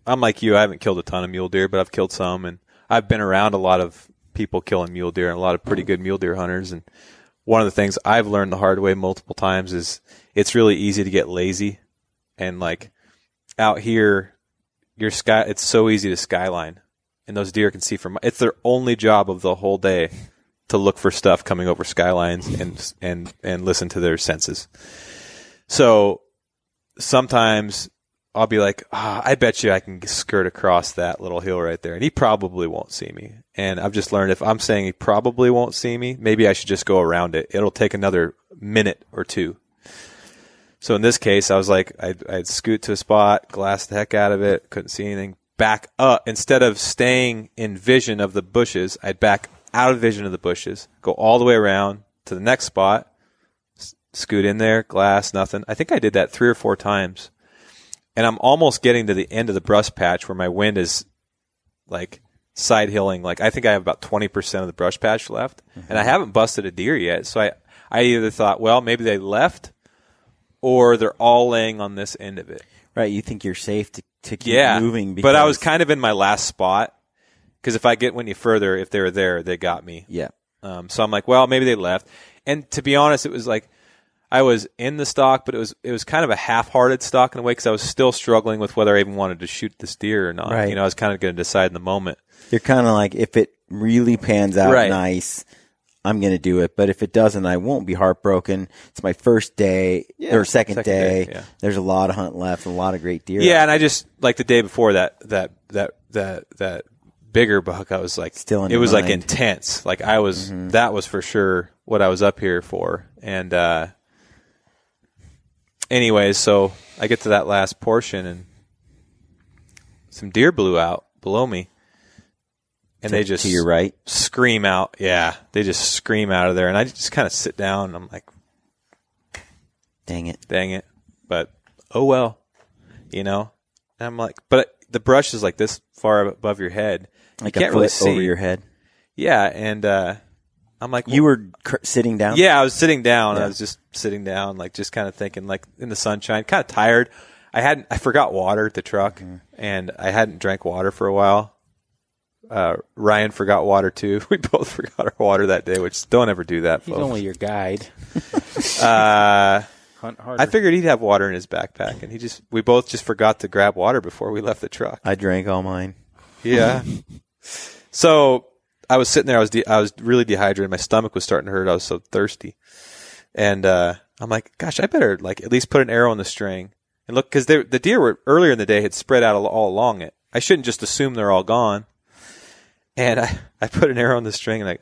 I'm like you, I haven't killed a ton of mule deer, but I've killed some, and I've been around a lot of people killing mule deer and a lot of pretty good mule deer hunters. And one of the things I've learned the hard way multiple times is it's really easy to get lazy. And like out here, it's so easy to skyline. and those deer can see from. It's their only job of the whole day to look for stuff coming over skylines and listen to their senses. So sometimes I'll be like, I bet you I can skirt across that little hill right there, and he probably won't see me. And I've just learned if I'm saying he probably won't see me, maybe I should just go around it. It'll take another minute or two. So in this case, I was like, I'd scoot to a spot, glass the heck out of it, couldn't see anything, back up. Instead of staying in vision of the bushes, I'd back out of vision of the bushes, go all the way around to the next spot, scoot in there, glass, nothing. I think I did that 3 or 4 times. And I'm almost getting to the end of the brush patch where my wind is like side hilling. Like I think I have about 20% of the brush patch left, and I haven't busted a deer yet. So I either thought, well, maybe they left, or they're all laying on this end of it. Right. You think you're safe to keep moving. But I was kind of in my last spot. Because if I get any further, if they were there, they got me. Yeah. So I'm like, well, maybe they left. And to be honest, it was like I was in the stalk, but it was kind of a half-hearted stalk in a way because I was still struggling with whether I even wanted to shoot this deer or not. Right. You know, I was kind of going to decide in the moment. You're kind of like, if it really pans out nice, I'm going to do it. But if it doesn't, I won't be heartbroken. It's my first day or second day. Yeah. There's a lot of hunt left, and a lot of great deer. Yeah, and I just like the day before that bigger buck, I was like, it was like intense. Like I was, that was for sure what I was up here for. And, anyways, so I get to that last portion and some deer blew out below me. And they just to your right scream out. Yeah. They just scream out of there. And I just kind of sit down and I'm like, dang it. But, oh well, you know, and I'm like, but the brush is like this far above your head. Like you can't a foot really see over your head. Yeah, and I'm like, you were sitting down. Yeah, I was sitting down. Yeah. I was just sitting down, like just kind of thinking, like in the sunshine, kind of tired. I forgot water at the truck, and I hadn't drank water for a while. Ryan forgot water too. We both forgot our water that day, which don't ever do that. He's folks. only your guide. Hunt harder. I figured he'd have water in his backpack, and we both just forgot to grab water before we left the truck. I drank all mine. Yeah. So I was sitting there. I was really dehydrated. My stomach was starting to hurt. I was so thirsty, and I'm like, "Gosh, I better like at least put an arrow in the string and look," because the deer were earlier in the day had spread out all along it. I shouldn't just assume they're all gone. And I put an arrow in the string, and I'm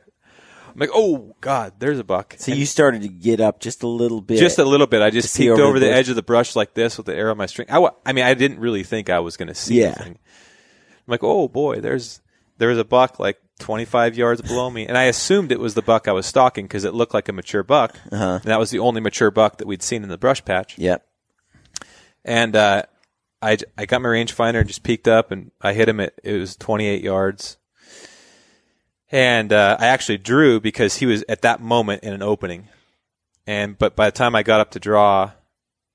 like, "Oh God, there's a buck." So you started to get up just a little bit. Just a little bit. I just peeked over the edge of the brush like this with the arrow in my string. I mean, I didn't really think I was going to see anything. I'm like, "Oh boy, there was a buck like 25 yards below me," and I assumed it was the buck I was stalking because it looked like a mature buck, and that was the only mature buck that we'd seen in the brush patch. Yep. And I got my rangefinder and just peeked up, and I hit him it was 28 yards. And I actually drew because he was at that moment in an opening, but by the time I got up to draw,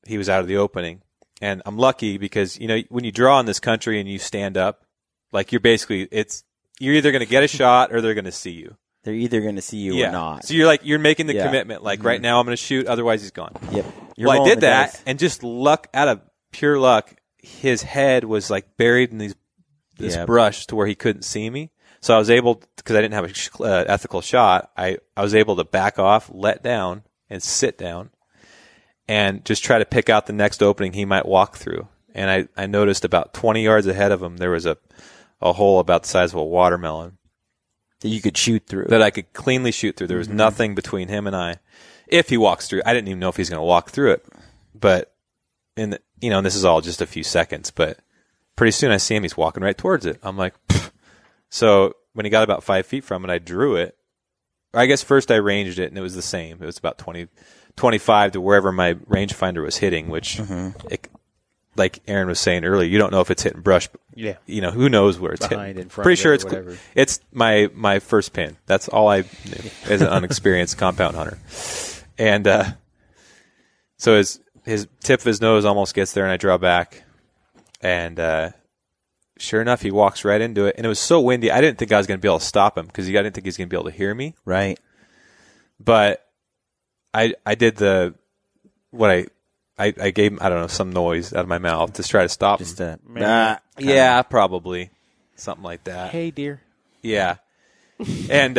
he was out of the opening. And I'm lucky because when you draw in this country and you stand up, like you're either going to get a shot or they're going to see you. They're either going to see you or not. So you're making the commitment. Like right now I'm going to shoot, otherwise he's gone. Yep. Well, I did that, and just out of pure luck, his head was like buried in this brush to where he couldn't see me. So I was able, because I didn't have an ethical shot, I was able to back off, let down, and sit down, and just try to pick out the next opening he might walk through. And I noticed about 20 yards ahead of him, there was a hole about the size of a watermelon. That you could shoot through. That I could cleanly shoot through. There was nothing between him and I. If he walks through, I didn't even know if he's going to walk through it. But, and this is all just a few seconds, but pretty soon I see him, he's walking right towards it. I'm like, pfft. So when he got about 5 feet from it, I drew it. I guess first I ranged it, and it was the same. It was about 25 to wherever my rangefinder was hitting, which, like Aron was saying earlier, you don't know if it's hitting brush. But, who knows where it's behind, hitting. In front, pretty sure it's my first pin. That's all I knew as an unexperienced compound hunter. And so his tip of his nose almost gets there, and I draw back, and sure enough, he walks right into it, and it was so windy. I didn't think I was going to be able to stop him because I didn't think he was going to be able to hear me. Right. But I did I gave him, I don't know, some noise out of my mouth to try to stop him. Just yeah, probably. something like that. Hey, dear. Yeah. And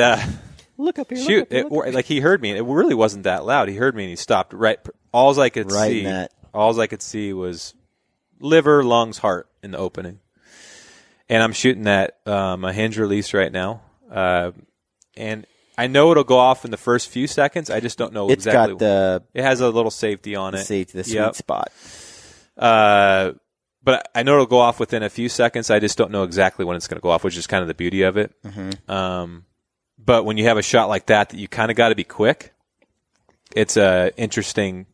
Look up here. shoot, like he heard me. It really wasn't that loud. He heard me and he stopped right. All I could Right see. in that. All I could see was liver, lungs, heart in the opening. And I'm shooting at a hinge release right now. And I know it'll go off in the first few seconds. I just don't know It's exactly. got It has a little safety on it. the sweet Yep. spot. But I know it'll go off within a few seconds. I just don't know exactly when it's going to go off, which is kind of the beauty of it. But when you have a shot like that you kind of got to be quick, it's a interesting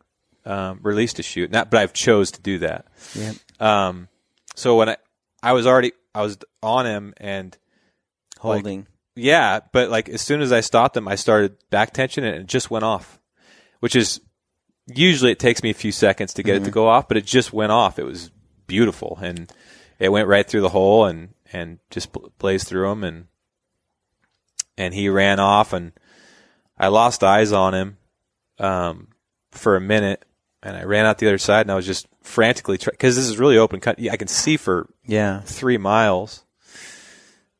release to shoot. But I've chose to do that. Yeah. So when I was on him and Holding. yeah, but like as soon as I stopped him, I started back tension and it just went off, which is usually it takes me a few seconds to get it to go off, but it just went off. It was beautiful and it went right through the hole and just blazed through him and he ran off and I lost eyes on him for a minute and I ran out the other side and I was just frantically because this is really open cut. I can see for 3 miles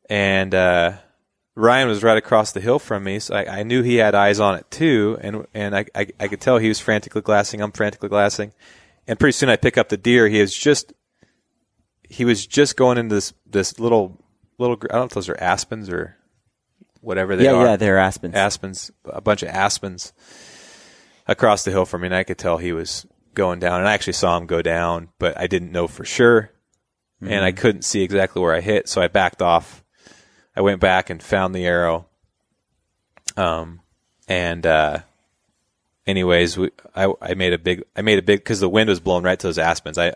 and Ryan was right across the hill from me, so I knew he had eyes on it too, and I could tell he was frantically glassing. I'm frantically glassing, and pretty soon I pick up the deer. He was just going into this little. I don't know if those are aspens or whatever they are. Yeah, they're aspens. Aspens, a bunch of aspens across the hill from me, and I could tell he was going down. And I actually saw him go down, but I didn't know for sure, and I couldn't see exactly where I hit, so I backed off. I went back and found the arrow. Anyways, I made a big, cause the wind was blowing right to those aspens. I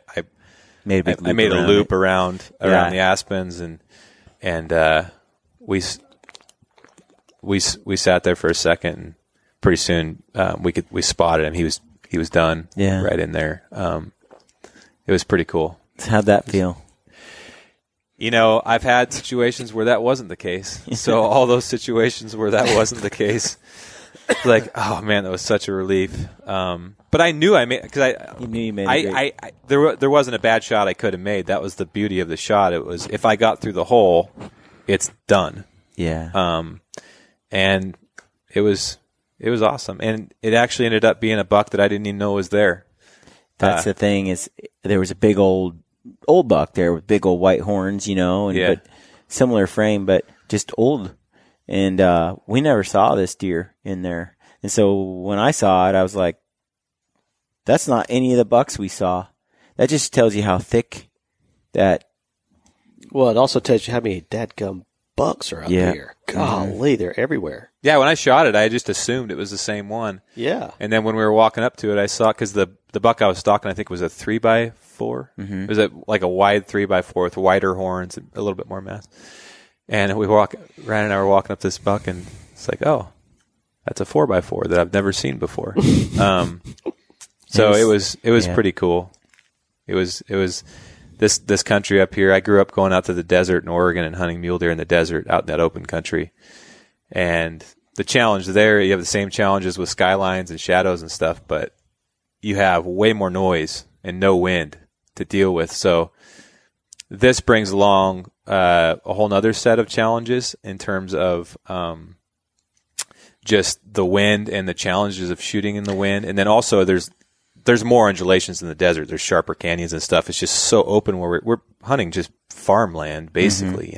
made a loop around the aspens and we sat there for a second and pretty soon, we spotted him. He was done right in there. It was pretty cool. How'd that feel? You know, I've had situations where that wasn't the case. So all those situations where that wasn't the case, like, oh man, that was such a relief. But I knew I made, because you knew you made it. There wasn't a bad shot I could have made. That was the beauty of the shot. It was if I got through the hole, it's done. Yeah. And it was awesome, and it actually ended up being a buck that I didn't even know was there. That's the thing is there was a big old buck there with big old white horns, but similar frame, but just old. And we never saw this deer in there. And so when I saw it, I was like, that's not any of the bucks we saw. That just tells you how thick that. Well, it also tells you how many dadgum bucks are up here. Golly, they're everywhere. Yeah, when I shot it, I just assumed it was the same one. Yeah. And then when we were walking up to it, I saw, because the buck I was stalking, I think, was a 3x4. It was like a wide 3x4 with wider horns and a little bit more mass. And Ryan and I were walking up this buck, and it's like, oh, that's a 4x4 that I've never seen before. So it was pretty cool. It was this country up here. I grew up going out to the desert in Oregon and hunting mule deer in the desert out in that open country. And the challenge there, you have the same challenges with skylines and shadows and stuff, but you have way more noise and no wind to deal with. So this brings along a whole nother set of challenges in terms of just the wind and the challenges of shooting in the wind. And then also there's more undulations in the desert. There's sharper canyons and stuff. It's just so open where we're hunting just farmland, basically,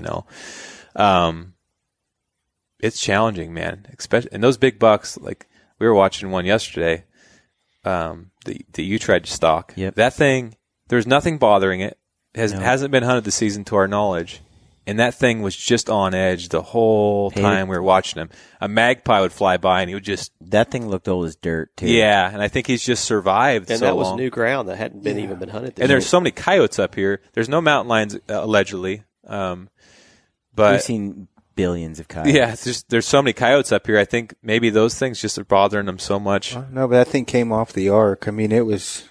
It's challenging, man. And those big bucks, like we were watching one yesterday, that you tried to stalk. Yep. That thing, there's nothing bothering it. Hasn't been hunted this season to our knowledge. And that thing was just on edge the whole time we were watching him. A magpie would fly by and he would just... That thing looked old as dirt, too. Yeah, and I think he's just survived and so that was long. new ground that hadn't even been hunted. And there's so many coyotes up here. There's no mountain lions, allegedly. But we've seen billions of coyotes. Yeah, there's so many coyotes up here. I think maybe those things just are bothering them so much. No, but that thing came off the arc. I mean, it was...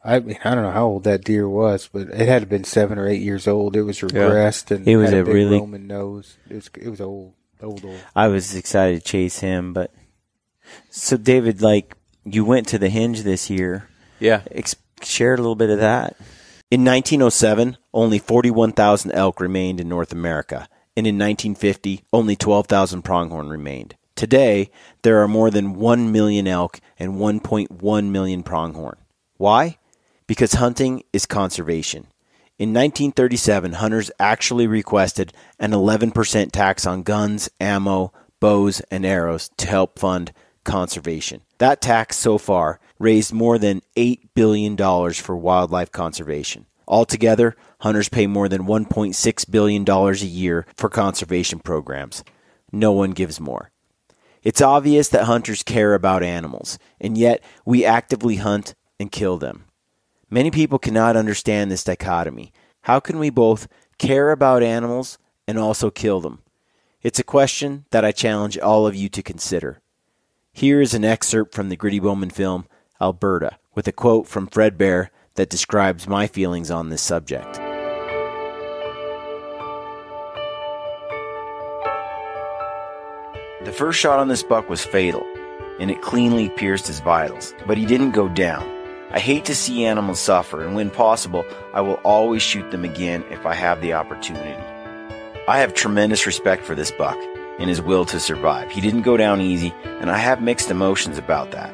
I don't know how old that deer was, but it had been 7 or 8 years old. It was regressed and it was had a big really Roman nose. It was old. I was excited to chase him, but so David, like you went to the hinge this year. Yeah, share a little bit of that. In 1907, only 41,000 elk remained in North America, and in 1950, only 12,000 pronghorn remained. Today, there are more than 1 million elk and 1.1 million pronghorn. Why? Because hunting is conservation. In 1937, hunters actually requested an 11% tax on guns, ammo, bows, and arrows to help fund conservation. That tax so far raised more than $8 billion for wildlife conservation. Altogether, hunters pay more than $1.6 billion a year for conservation programs. No one gives more. It's obvious that hunters care about animals, and yet we actively hunt and kill them. Many people cannot understand this dichotomy. How can we both care about animals and also kill them? It's a question that I challenge all of you to consider. Here is an excerpt from the Gritty Bowman film, Alberta, with a quote from Fred Bear that describes my feelings on this subject. The first shot on this buck was fatal, and it cleanly pierced his vitals, but he didn't go down. I hate to see animals suffer, and when possible, I will always shoot them again if I have the opportunity. I have tremendous respect for this buck and his will to survive. He didn't go down easy, and I have mixed emotions about that.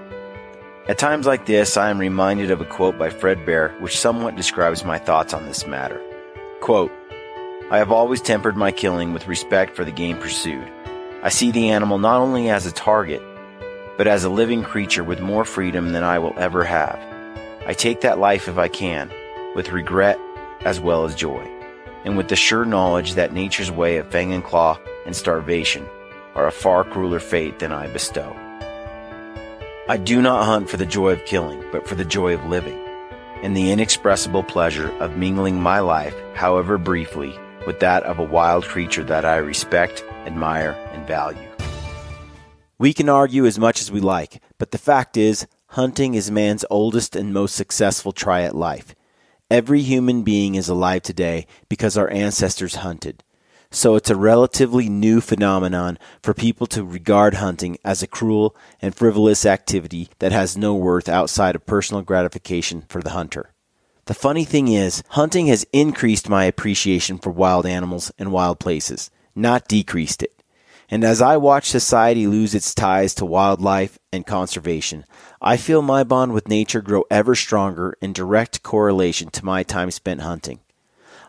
At times like this, I am reminded of a quote by Fred Bear, which somewhat describes my thoughts on this matter. Quote, I have always tempered my killing with respect for the game pursued. I see the animal not only as a target, but as a living creature with more freedom than I will ever have. I take that life if I can, with regret as well as joy, and with the sure knowledge that nature's way of fang and claw and starvation are a far crueler fate than I bestow. I do not hunt for the joy of killing, but for the joy of living, and the inexpressible pleasure of mingling my life, however briefly, with that of a wild creature that I respect, admire, and value. We can argue as much as we like, but the fact is, hunting is man's oldest and most successful try at life. Every human being is alive today because our ancestors hunted. So it's a relatively new phenomenon for people to regard hunting as a cruel and frivolous activity that has no worth outside of personal gratification for the hunter. The funny thing is, hunting has increased my appreciation for wild animals and wild places, not decreased it. And as I watch society lose its ties to wildlife and conservation, I feel my bond with nature grow ever stronger in direct correlation to my time spent hunting.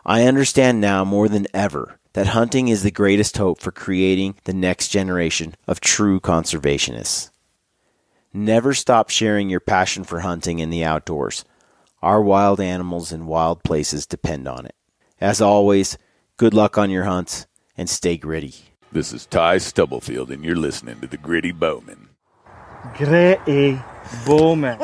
I understand now more than ever that hunting is the greatest hope for creating the next generation of true conservationists. Never stop sharing your passion for hunting in the outdoors. Our wild animals and wild places depend on it. As always, good luck on your hunts and stay gritty. This is Ty Stubblefield, and you're listening to the Gritty Bowman. Gritty Bowman.